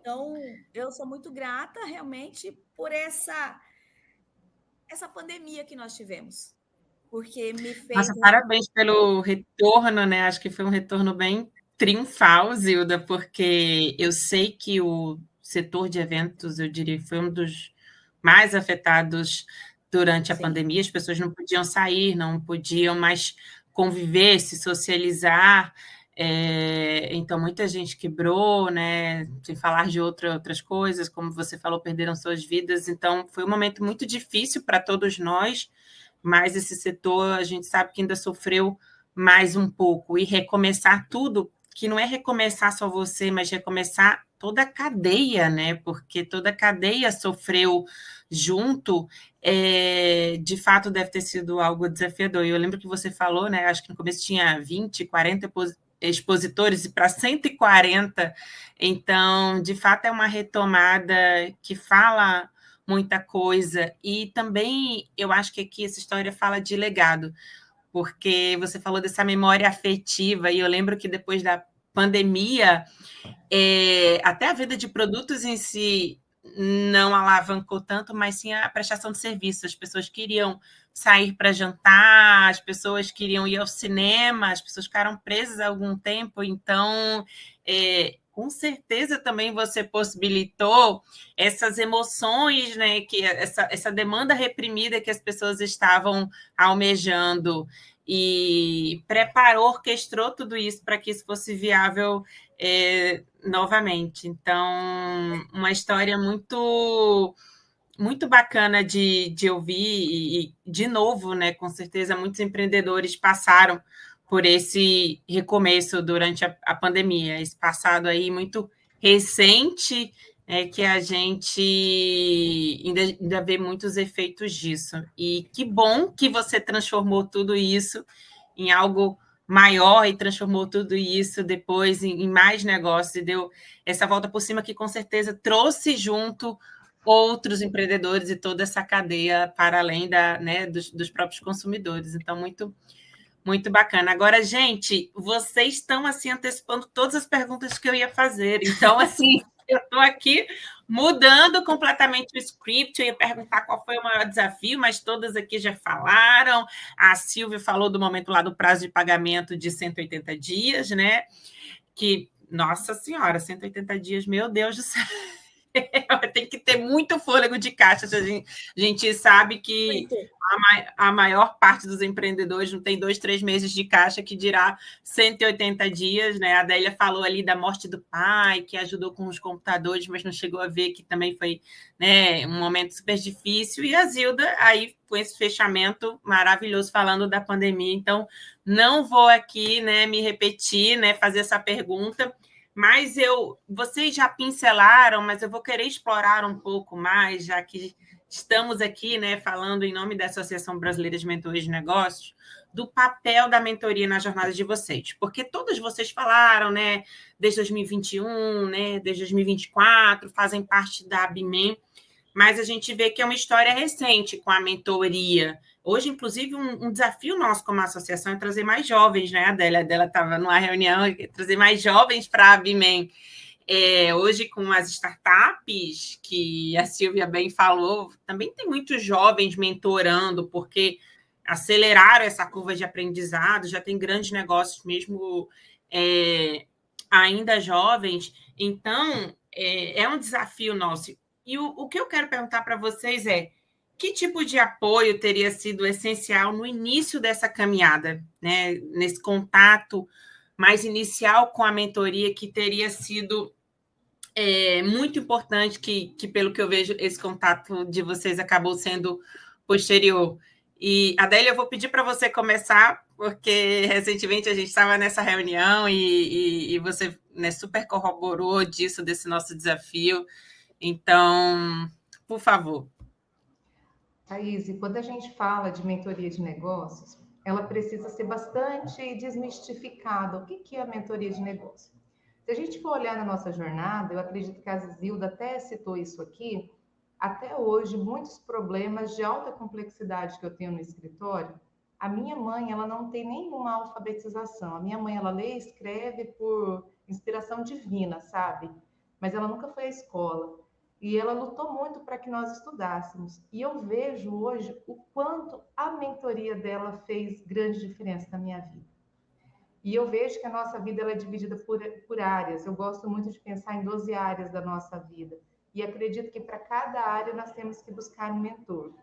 Então, eu sou muito grata realmente por essa pandemia que nós tivemos, porque me fez...
Nossa, parabéns pelo retorno, né? Acho que foi um retorno bem triunfal, Zilda, porque eu sei que o setor de eventos, eu diria, foi um dos mais afetados durante a pandemia. As pessoas não podiam sair, não podiam mais conviver, se socializar. Então, muita gente quebrou, né? Sem falar de outras coisas, como você falou, perderam suas vidas. Então, foi um momento muito difícil para todos nós, mas esse setor, a gente sabe que ainda sofreu mais um pouco. E recomeçar tudo, que não é recomeçar só você, mas recomeçar toda a cadeia, né? Porque toda a cadeia sofreu junto, de fato deve ter sido algo desafiador. E eu lembro que você falou, né? Acho que no começo tinha 20, 40 expositores e para 140. Então, de fato, é uma retomada que fala muita coisa. E também eu acho que aqui essa história fala de legado, porque você falou dessa memória afetiva, e eu lembro que depois da pandemia, até a venda de produtos em si não alavancou tanto, mas sim a prestação de serviço. As pessoas queriam sair para jantar, as pessoas queriam ir ao cinema, as pessoas ficaram presas há algum tempo. Então, com certeza também você possibilitou essas emoções, né, que essa demanda reprimida que as pessoas estavam almejando e preparou, orquestrou tudo isso para que isso fosse viável novamente. Então, uma história muito bacana de ouvir e, de novo, né, com certeza, muitos empreendedores passaram por esse recomeço durante a pandemia, esse passado aí muito recente, que a gente ainda vê muitos efeitos disso. E que bom que você transformou tudo isso em algo maior e transformou tudo isso depois em mais negócios e deu essa volta por cima que com certeza trouxe junto outros empreendedores e toda essa cadeia para além dos próprios consumidores. Então, muito bacana. Agora, gente, vocês estão assim antecipando todas as perguntas que eu ia fazer. Então, assim, eu estou aqui mudando completamente o script. Eu ia perguntar qual foi o maior desafio, mas todas aqui já falaram. A Silvia falou do momento lá do prazo de pagamento de 180 dias, né? Que, nossa senhora, 180 dias, meu Deus do céu. Tem que ter muito fôlego de caixa. A gente sabe que a maior parte dos empreendedores não tem 2, 3 meses de caixa, que dirá 180 dias, né? A Adélia falou ali da morte do pai, que ajudou com os computadores, mas não chegou a ver que também foi, né, um momento super difícil. E a Zilda, aí, com esse fechamento maravilhoso, falando da pandemia. Então, não vou aqui, né, me repetir, né, fazer essa pergunta, mas vocês já pincelaram, mas eu vou querer explorar um pouco mais, já que estamos aqui, né, falando em nome da Associação Brasileira de Mentores de Negócios, do papel da mentoria na jornada de vocês. Porque todos vocês falaram, né, desde 2021, né, desde 2024, fazem parte da ABMEM, mas a gente vê que é uma história recente com a mentoria. Hoje, inclusive, um desafio nosso como associação é trazer mais jovens, né? A Adélia estava numa reunião, trazer mais jovens para a ABMEM. Hoje, com as startups, que a Silvia bem falou, também tem muitos jovens mentorando, porque aceleraram essa curva de aprendizado, já tem grandes negócios mesmo ainda jovens. Então, é um desafio nosso. E o que eu quero perguntar para vocês é: que tipo de apoio teria sido essencial no início dessa caminhada, né? Nesse contato mais inicial com a mentoria, que teria sido muito importante, que, pelo que eu vejo, esse contato de vocês acabou sendo posterior. E, Adélia, eu vou pedir para você começar, porque recentemente a gente estava nessa reunião e você, né, super corroborou disso, desse nosso desafio. Então, por favor.
Thaís, quando a gente fala de mentoria de negócios, ela precisa ser bastante desmistificada. O que é a mentoria de negócio? Se a gente for olhar na nossa jornada, eu acredito que a Zilda até citou isso aqui, até hoje, muitos problemas de alta complexidade que eu tenho no escritório, a minha mãe, ela não tem nenhuma alfabetização. A minha mãe, ela lê e escreve por inspiração divina, sabe? Mas ela nunca foi à escola. E ela lutou muito para que nós estudássemos. E eu vejo hoje o quanto a mentoria dela fez grande diferença na minha vida. E eu vejo que a nossa vida ela é dividida por áreas. Eu gosto muito de pensar em 12 áreas da nossa vida. E acredito que para cada área nós temos que buscar um mentor.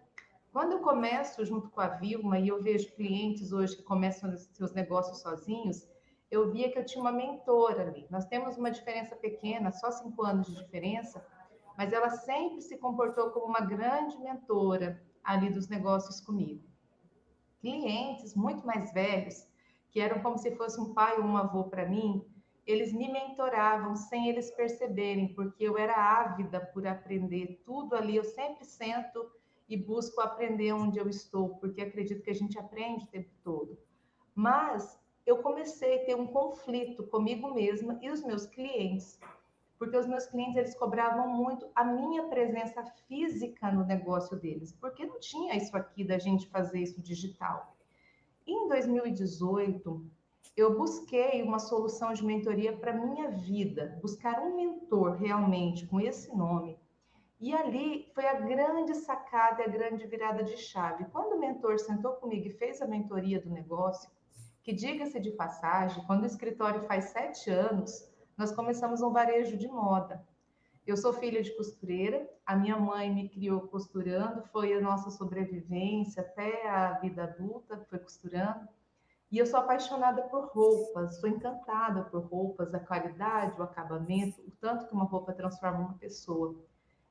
Quando eu começo junto com a Vilma e eu vejo clientes hoje que começam seus negócios sozinhos, eu via que eu tinha uma mentora ali. Nós temos uma diferença pequena, só 5 anos de diferença, mas ela sempre se comportou como uma grande mentora ali dos negócios comigo. Clientes muito mais velhos, que eram como se fosse um pai ou um avô para mim, eles me mentoravam sem eles perceberem, porque eu era ávida por aprender tudo ali. Eu sempre sento e busco aprender onde eu estou, porque acredito que a gente aprende o tempo todo. Mas eu comecei a ter um conflito comigo mesma e os meus clientes, porque os meus clientes eles cobravam muito a minha presença física no negócio deles, porque não tinha isso aqui da gente fazer isso digital. Em 2018, eu busquei uma solução de mentoria para minha vida, buscar um mentor realmente com esse nome. E ali foi a grande sacada e a grande virada de chave. Quando o mentor sentou comigo e fez a mentoria do negócio, que diga-se de passagem, quando o escritório faz 7 anos, nós começamos um varejo de moda. Eu sou filha de costureira, a minha mãe me criou costurando, foi a nossa sobrevivência até a vida adulta, foi costurando. E eu sou apaixonada por roupas, sou encantada por roupas, a qualidade, o acabamento, o tanto que uma roupa transforma uma pessoa.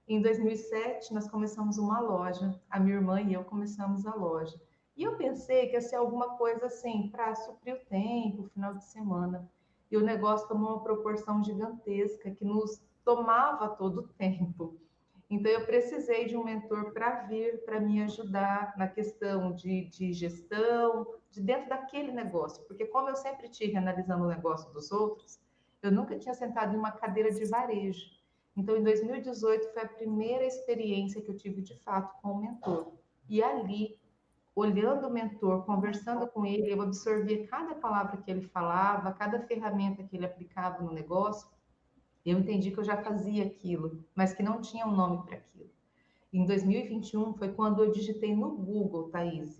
Em 2007, nós começamos uma loja, a minha irmã e eu começamos a loja. E eu pensei que ia ser alguma coisa assim, para suprir o tempo, o final de semana. E o negócio tomou uma proporção gigantesca que nos tomava todo o tempo. Então, eu precisei de um mentor para vir, para me ajudar na questão de gestão, de dentro daquele negócio. Porque como eu sempre tive analisando o negócio dos outros, eu nunca tinha sentado em uma cadeira de varejo. Então, em 2018, foi a primeira experiência que eu tive, de fato, com o mentor. E ali, olhando o mentor, conversando com ele, eu absorvia cada palavra que ele falava, cada ferramenta que ele aplicava no negócio. Eu entendi que eu já fazia aquilo, mas que não tinha um nome para aquilo. Em 2021 foi quando eu digitei no Google, Thaís,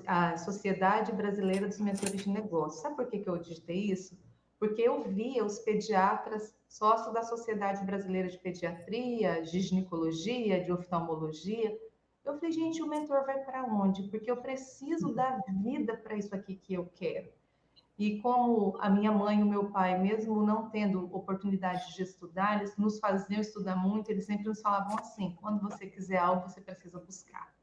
a Sociedade Brasileira dos Mentores de Negócios. Sabe por que eu digitei isso? Porque eu via os pediatras sócios da Sociedade Brasileira de Pediatria, de Ginecologia, de Oftalmologia. Eu falei, gente, o mentor vai para onde? Porque eu preciso dar vida para isso aqui que eu quero. E como a minha mãe e o meu pai, mesmo não tendo oportunidade de estudar, eles nos faziam estudar muito, eles sempre nos falavam assim, quando você quiser algo, você precisa buscar.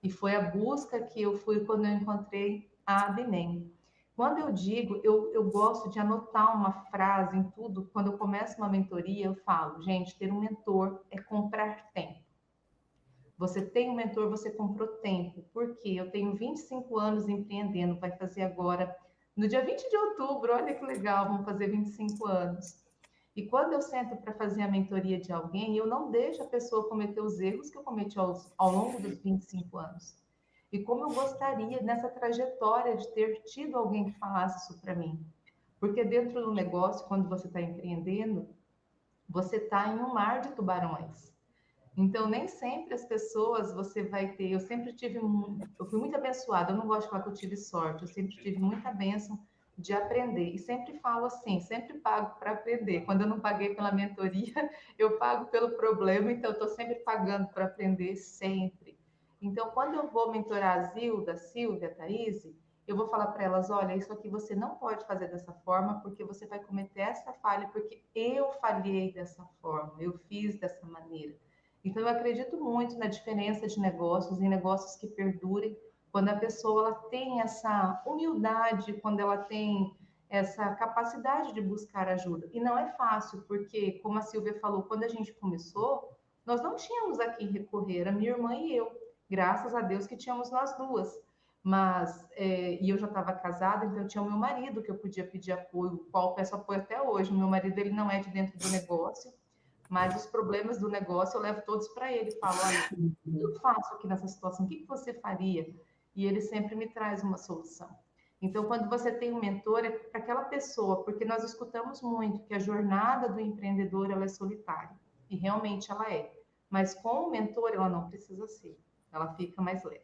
E foi a busca que eu fui quando eu encontrei a Abnem. Quando eu digo, eu gosto de anotar uma frase em tudo, quando eu começo uma mentoria, eu falo, gente, ter um mentor é comprar tempo. Você tem um mentor, você comprou tempo. Por quê? Eu tenho 25 anos empreendendo, vai fazer agora, no dia 20 de outubro, olha que legal, vamos fazer 25 anos. E quando eu sento para fazer a mentoria de alguém, eu não deixo a pessoa cometer os erros que eu cometi ao longo dos 25 anos. E como eu gostaria nessa trajetória de ter tido alguém que falasse isso para mim. Porque dentro do negócio, quando você está empreendendo, você está em um mar de tubarões. Então, nem sempre as pessoas você vai ter. Eu sempre tive, eu fui muito abençoada. Eu não gosto de falar que eu tive sorte, eu sempre tive muita bênção de aprender. E sempre falo assim: sempre pago para aprender. Quando eu não paguei pela mentoria, eu pago pelo problema, então eu estou sempre pagando para aprender, sempre. Então, quando eu vou mentorar a Zilda, a Silvia, a Thaís, eu vou falar para elas: olha, isso aqui você não pode fazer dessa forma, porque você vai cometer essa falha, porque eu falhei dessa forma, eu fiz dessa maneira. Então, eu acredito muito na diferença de negócios, em negócios que perdurem, quando a pessoa ela tem essa humildade, quando ela tem essa capacidade de buscar ajuda. E não é fácil, porque, como a Silvia falou, quando a gente começou, nós não tínhamos a quem recorrer, a minha irmã e eu. Graças a Deus que tínhamos nós duas. Mas, e eu já estava casada, então eu tinha o meu marido que eu podia pedir apoio, o qual eu peço apoio até hoje. O meu marido, ele não é de dentro do negócio, mas os problemas do negócio eu levo todos para ele. Falo, olha, o que eu faço aqui nessa situação? O que você faria? E ele sempre me traz uma solução. Então, quando você tem um mentor, é para aquela pessoa, porque nós escutamos muito que a jornada do empreendedor ela é solitária. E realmente ela é. Mas com o mentor, ela não precisa ser. Ela fica mais leve.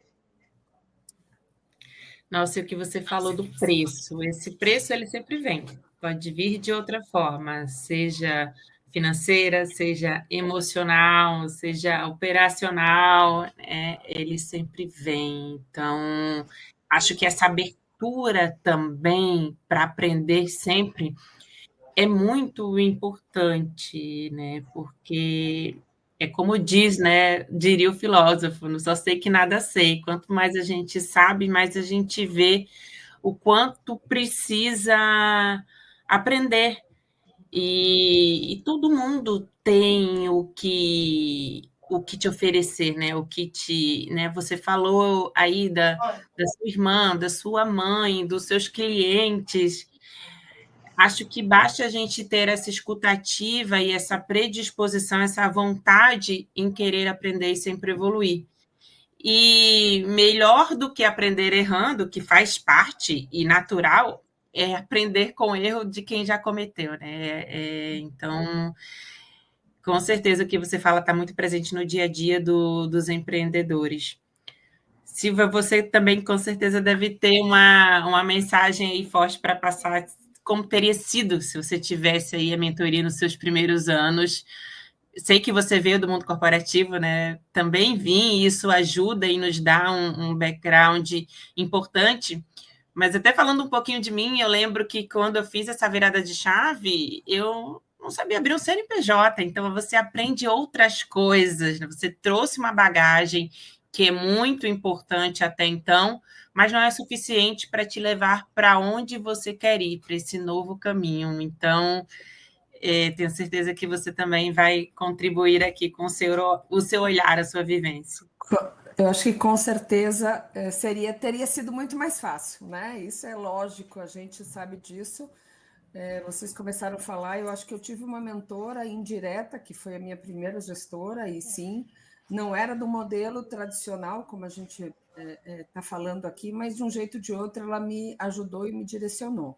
Nossa, e o que você falou do preço. Esse preço, ele sempre vem. Pode vir de outra forma, seja financeira, seja emocional, seja operacional, ele sempre vem. Então, acho que essa abertura também para aprender sempre é muito importante, né? Porque é como diz, né? Diria o filósofo, não só sei que nada sei. Quanto mais a gente sabe, mais a gente vê o quanto precisa aprender. E todo mundo tem o que te oferecer, né? O que te, né? Você falou aí da sua irmã, da sua mãe, dos seus clientes. Acho que basta a gente ter essa escutativa e essa predisposição, essa vontade em querer aprender e sempre evoluir. E melhor do que aprender errando, que faz parte e natural, é aprender com o erro de quem já cometeu, né? Então, com certeza o que você fala está muito presente no dia a dia dos empreendedores. Silvia, você também com certeza deve ter uma mensagem aí forte para passar como teria sido se você tivesse aí a mentoria nos seus primeiros anos. Sei que você veio do mundo corporativo, né? Também vim, e isso ajuda e nos dá um background importante. Mas até falando um pouquinho de mim, eu lembro que quando eu fiz essa virada de chave, eu não sabia abrir um CNPJ, então você aprende outras coisas, né? Você trouxe uma bagagem que é muito importante até então, mas não é suficiente para te levar para onde você quer ir, para esse novo caminho. Então, tenho certeza que você também vai contribuir aqui com o seu olhar, a sua vivência.
Eu acho que com certeza teria sido muito mais fácil, né? Isso é lógico, a gente sabe disso. Vocês começaram a falar, eu acho que eu tive uma mentora indireta, que foi a minha primeira gestora, e sim, não era do modelo tradicional, como a gente está falando aqui, mas de um jeito ou de outro ela me ajudou e me direcionou.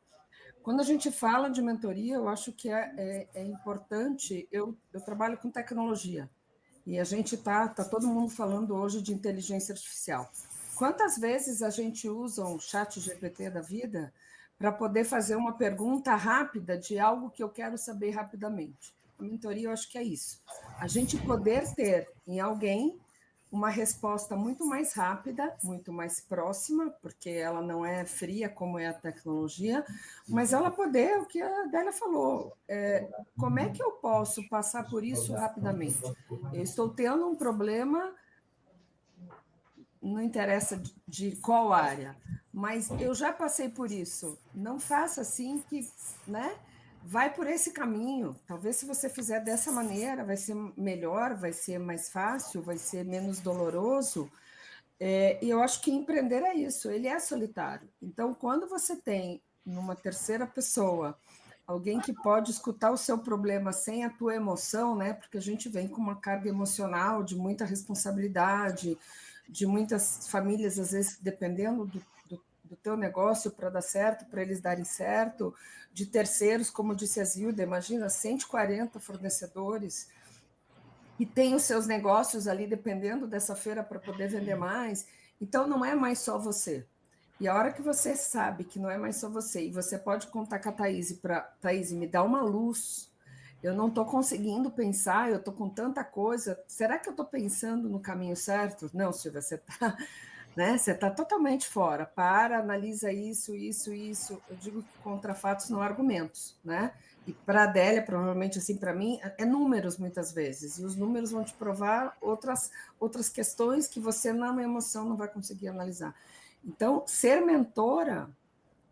Quando a gente fala de mentoria, eu acho que é importante, eu trabalho com tecnologia, e a gente tá todo mundo falando hoje de inteligência artificial. Quantas vezes a gente usa um chat GPT da vida para poder fazer uma pergunta rápida de algo que eu quero saber rapidamente? A mentoria, eu acho que é isso. A gente poder ter em alguém uma resposta muito mais rápida, muito mais próxima, porque ela não é fria como é a tecnologia, mas ela poder, o que a Adélia falou, como é que eu posso passar por isso rapidamente? Eu estou tendo um problema, não interessa de qual área, mas eu já passei por isso. Não faça assim que, né? Vai por esse caminho. Talvez se você fizer dessa maneira, vai ser melhor, vai ser mais fácil, vai ser menos doloroso. E eu acho que empreender é isso, ele é solitário. Então, quando você tem numa terceira pessoa alguém que pode escutar o seu problema sem a tua emoção, né? Porque a gente vem com uma carga emocional de muita responsabilidade, de muitas famílias, às vezes, dependendo do teu negócio para dar certo, para eles darem certo, de terceiros, como disse a Zilda, imagina, 140 fornecedores, e tem os seus negócios ali dependendo dessa feira para poder vender mais. Então, não é mais só você. E a hora que você sabe que não é mais só você, e você pode contar com a Thaís para Thaís, me dá uma luz. Eu não estou conseguindo pensar, eu estou com tanta coisa. Será que eu estou pensando no caminho certo? Não, Silvia, você está, né? Você está totalmente fora. Para, analisa isso, isso, isso. Eu digo que contra fatos não argumentos, né? E para a Adélia, provavelmente assim, para mim, é números muitas vezes. E os números vão te provar outras questões que você, na emoção, não vai conseguir analisar. Então, ser mentora,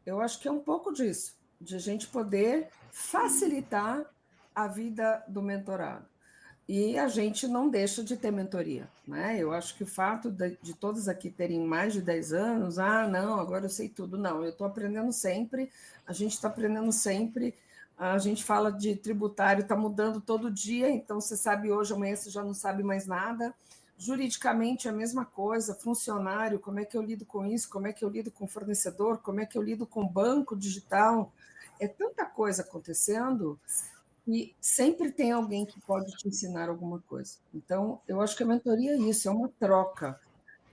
eu acho que é um pouco disso, de a gente poder facilitar a vida do mentorado. E a gente não deixa de ter mentoria, né? Eu acho que o fato de todos aqui terem mais de 10 anos, não, agora eu sei tudo. Não, eu estou aprendendo sempre, a gente está aprendendo sempre, a gente fala de tributário, está mudando todo dia, então você sabe hoje, amanhã você já não sabe mais nada. Juridicamente, a mesma coisa, funcionário, como é que eu lido com isso, como é que eu lido com fornecedor, como é que eu lido com banco digital. É tanta coisa acontecendo e sempre tem alguém que pode te ensinar alguma coisa. Então, eu acho que a mentoria é isso, é uma troca.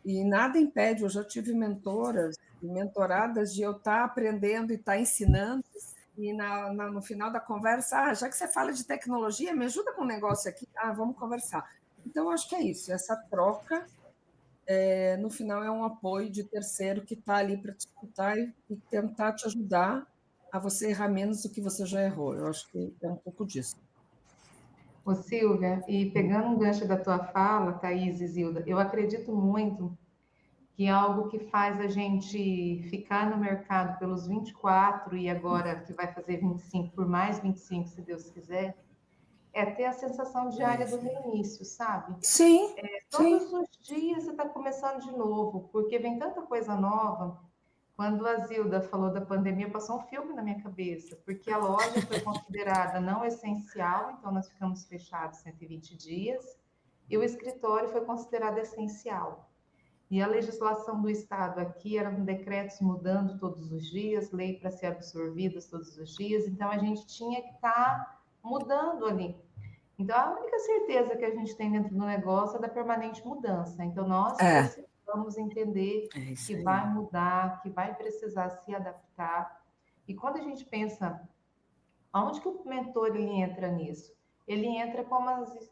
E nada impede, eu já tive mentoras e mentoradas de eu estar aprendendo e estar ensinando, e no final da conversa, já que você fala de tecnologia, me ajuda com um negócio aqui, vamos conversar. Então, eu acho que é isso, essa troca, no final, é um apoio de terceiro que está ali para te escutar e tentar te ajudar a você errar menos do que você já errou. Eu acho que é um pouco disso.
Ô, Silvia, e pegando um gancho da tua fala, Thaís e Zilda, eu acredito muito que é algo que faz a gente ficar no mercado pelos 24 e agora que vai fazer 25, por mais 25, se Deus quiser, é ter a sensação diária do reinício, sabe?
Sim, sim.
Todos os dias você está começando de novo, porque vem tanta coisa nova. Quando a Zilda falou da pandemia, passou um filme na minha cabeça, porque a loja foi considerada não essencial, então nós ficamos fechados 120 dias, e o escritório foi considerado essencial. E a legislação do Estado aqui eram decretos mudando todos os dias, lei para ser absorvidas todos os dias, então a gente tinha que estar mudando ali. Então a única certeza que a gente tem dentro do negócio é da permanente mudança. Então nós precisamos entender que vai mudar, que vai precisar se adaptar. E quando a gente pensa, aonde que o mentor ele entra nisso? Ele entra como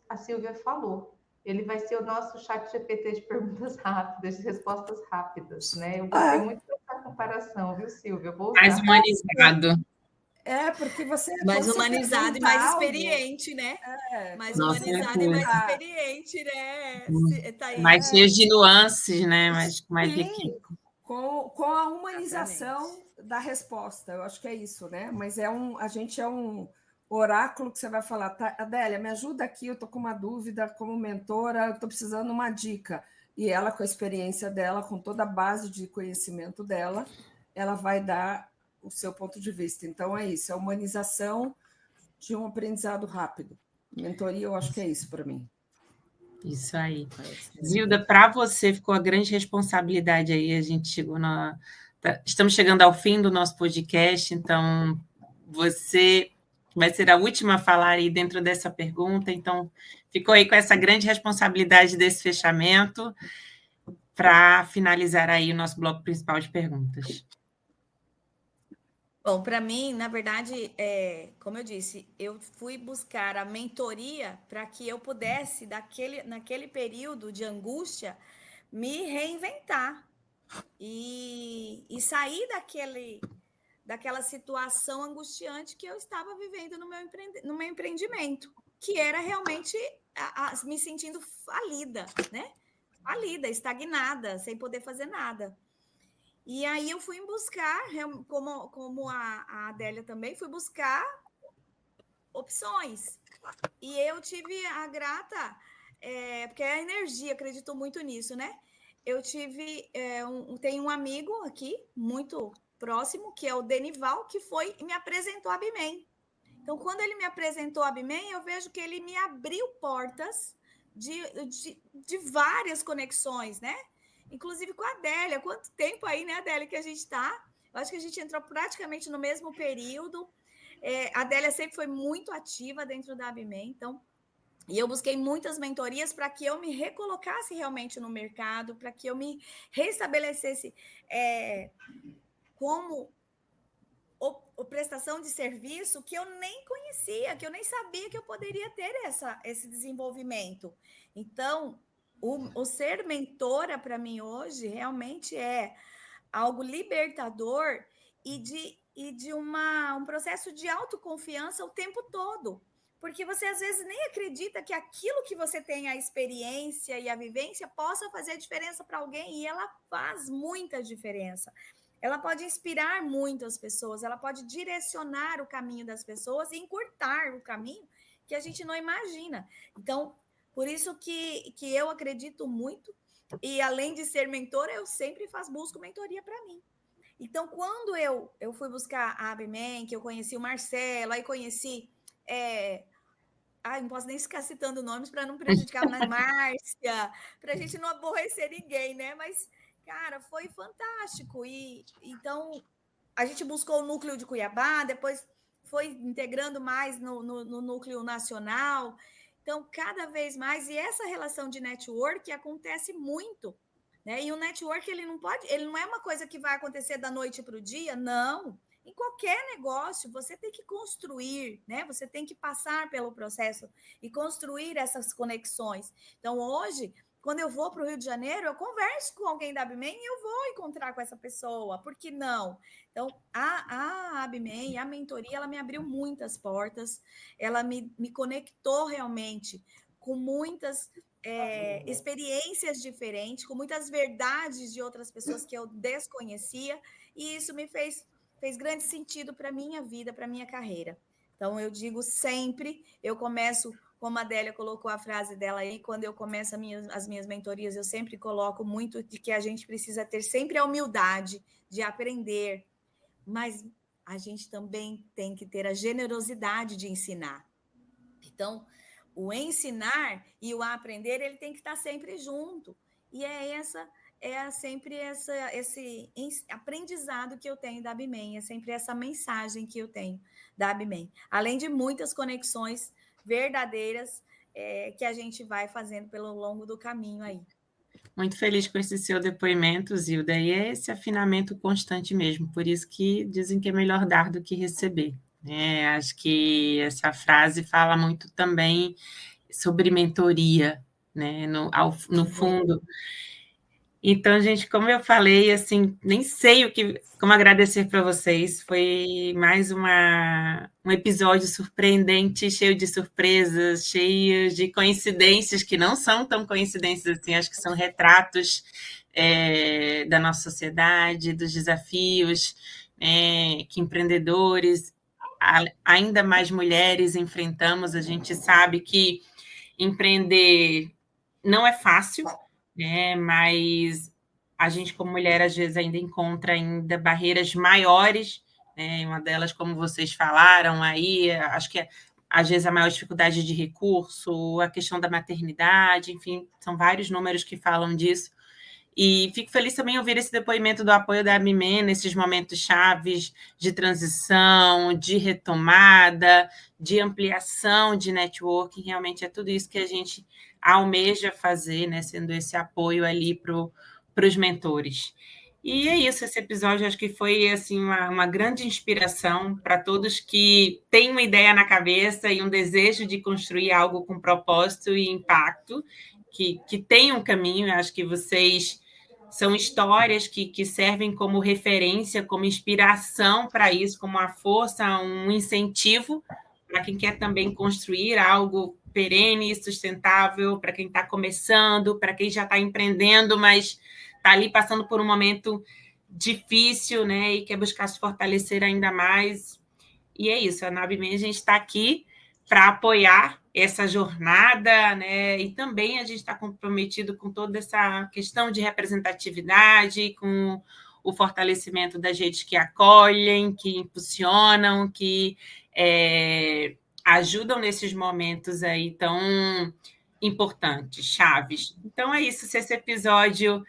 a Silvia falou. Ele vai ser o nosso chat GPT de perguntas rápidas, de respostas rápidas, né? Eu gostei muito dessa comparação, viu, Silvia? Eu vou
Mais
usar.
humanizado.
Porque você
Mais
você
humanizado e
pergunta
mais
algo,
experiente, né? Mais
quando
Nossa,
você
humanizado e mais
pergunta,
experiente, né,
mais
Thaís?
cheio de nuances, né? Mais
sim,
riquíssimo.
com a
Exatamente.
humanização da resposta, eu acho que é isso, né? Mas a gente é um oráculo que você vai falar, tá, Adélia, me ajuda aqui, eu estou com uma dúvida como mentora, eu estou precisando de uma dica. E ela, com a experiência dela, com toda a base de conhecimento dela, ela vai dar o seu ponto de vista. Então, é isso, é a humanização de um aprendizado rápido. Mentoria, eu acho que é isso para mim.
Isso aí.
Parece.
Zilda, para você ficou a grande responsabilidade aí. A gente chegou estamos chegando ao fim do nosso podcast, então você vai ser a última a falar aí dentro dessa pergunta. Então, ficou aí com essa grande responsabilidade desse fechamento para finalizar aí o nosso bloco principal de perguntas.
Bom, para mim, na verdade, como eu disse, eu fui buscar a mentoria para que eu pudesse, naquele período de angústia, me reinventar e sair daquela situação angustiante que eu estava vivendo no meu empreendimento, que era realmente me sentindo falida, né? Falida, estagnada, sem poder fazer nada. E aí eu fui buscar, como a Adélia também, fui buscar opções. E eu tive a grata, porque a energia, acredito muito nisso, né? Eu tive, tem um amigo aqui, muito próximo, que é o Denival, que foi e me apresentou a Bimen. Então, quando ele me apresentou a Bimen, eu vejo que ele me abriu portas de várias conexões, né? Inclusive com a Adélia. Quanto tempo aí, né, Adélia, que a gente está? Eu acho que a gente entrou praticamente no mesmo período. A Adélia sempre foi muito ativa dentro da Bimen, então. E eu busquei muitas mentorias para que eu me recolocasse realmente no mercado, para que eu me restabelecesse como prestação de serviço que eu nem conhecia, que eu nem sabia que eu poderia ter esse desenvolvimento. Então, o ser mentora para mim hoje realmente é algo libertador e de um processo de autoconfiança o tempo todo. Porque você às vezes nem acredita que aquilo que você tem a experiência e a vivência possa fazer diferença para alguém, e ela faz muita diferença. Ela pode inspirar muito as pessoas, ela pode direcionar o caminho das pessoas e encurtar o caminho que a gente não imagina. Então, por isso que eu acredito muito, e além de ser mentora, eu sempre busco mentoria para mim. Então, quando eu fui buscar a Abimen, que eu conheci o Marcelo, aí conheci... não posso nem ficar citando nomes para não prejudicar a Márcia, para a gente não aborrecer ninguém, né? Mas, cara, foi fantástico. E então a gente buscou o núcleo de Cuiabá, depois foi integrando mais no núcleo nacional. Então, cada vez mais, e essa relação de network acontece muito, né? E o network ele não é uma coisa que vai acontecer da noite para o dia, não. Em qualquer negócio, você tem que construir, né? Você tem que passar pelo processo e construir essas conexões. Então, hoje, quando eu vou para o Rio de Janeiro, eu converso com alguém da Abimen e eu vou encontrar com essa pessoa. Por que não? Então, a Abimen, a mentoria, ela me abriu muitas portas, ela me conectou realmente com muitas experiências diferentes, com muitas verdades de outras pessoas que eu desconhecia, e isso me fez grande sentido para a minha vida, para a minha carreira. Então, eu digo sempre, eu começo, como a Adélia colocou a frase dela aí, quando eu começo as minhas mentorias, eu sempre coloco muito de que a gente precisa ter sempre a humildade de aprender, mas a gente também tem que ter a generosidade de ensinar. Então, o ensinar e o aprender, ele tem que estar sempre junto. E sempre esse aprendizado que eu tenho da Abimen, é sempre essa mensagem que eu tenho da Abimen. Além de muitas conexões verdadeiras que a gente vai fazendo pelo longo do caminho aí.
Muito feliz com esse seu depoimento, Zilda, e é esse afinamento constante mesmo, por isso que dizem que é melhor dar do que receber. Acho que essa frase fala muito também sobre mentoria, né? No fundo. Então, gente, como eu falei, assim, nem sei como agradecer para vocês. Foi mais um episódio surpreendente, cheio de surpresas, cheio de coincidências que não são tão coincidências assim, acho que são retratos da nossa sociedade, dos desafios que empreendedores, ainda mais mulheres, enfrentamos. A gente sabe que empreender não é fácil, né? Mas a gente, como mulher, às vezes ainda encontra ainda barreiras maiores, né? Uma delas, como vocês falaram aí, acho que às vezes a maior dificuldade de recurso, a questão da maternidade, enfim, são vários números que falam disso. E fico feliz também em ouvir esse depoimento do apoio da ABME nesses momentos chaves de transição, de retomada, de ampliação de networking. Realmente é tudo isso que a gente almeja fazer, né? Sendo esse apoio ali para os mentores. E é isso, esse episódio acho que foi assim, uma grande inspiração para todos que têm uma ideia na cabeça e um desejo de construir algo com propósito e impacto, que tem um caminho. Acho que vocês são histórias que servem como referência, como inspiração para isso, como uma força, um incentivo para quem quer também construir algo perene e sustentável, para quem está começando, para quem já está empreendendo, mas está ali passando por um momento difícil, né? E quer buscar se fortalecer ainda mais. E é isso, a NABME, a gente está aqui para apoiar essa jornada, né? E também a gente está comprometido com toda essa questão de representatividade, com o fortalecimento das redes que acolhem, que impulsionam, que ajudam nesses momentos aí tão importantes, chaves. Então é isso, se esse episódio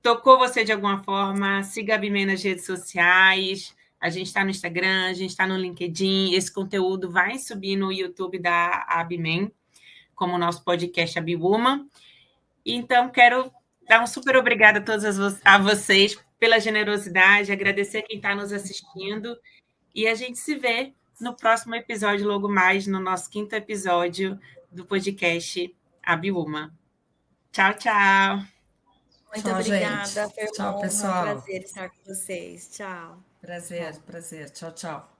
tocou você de alguma forma, siga a ABME nas redes sociais. A gente está no Instagram, a gente está no LinkedIn. Esse conteúdo vai subir no YouTube da ABME, como o nosso podcast ABWoman. Então, quero dar um super obrigada a todos a vocês pela generosidade, agradecer quem está nos assistindo. E a gente se vê no próximo episódio, logo mais, no nosso 5º episódio do podcast ABWoman. Tchau, tchau.
Muito
Tchau,
obrigada,
gente. Tchau,
Fermona.
pessoal.
Prazer estar com vocês. Tchau.
Prazer. Tchau, tchau.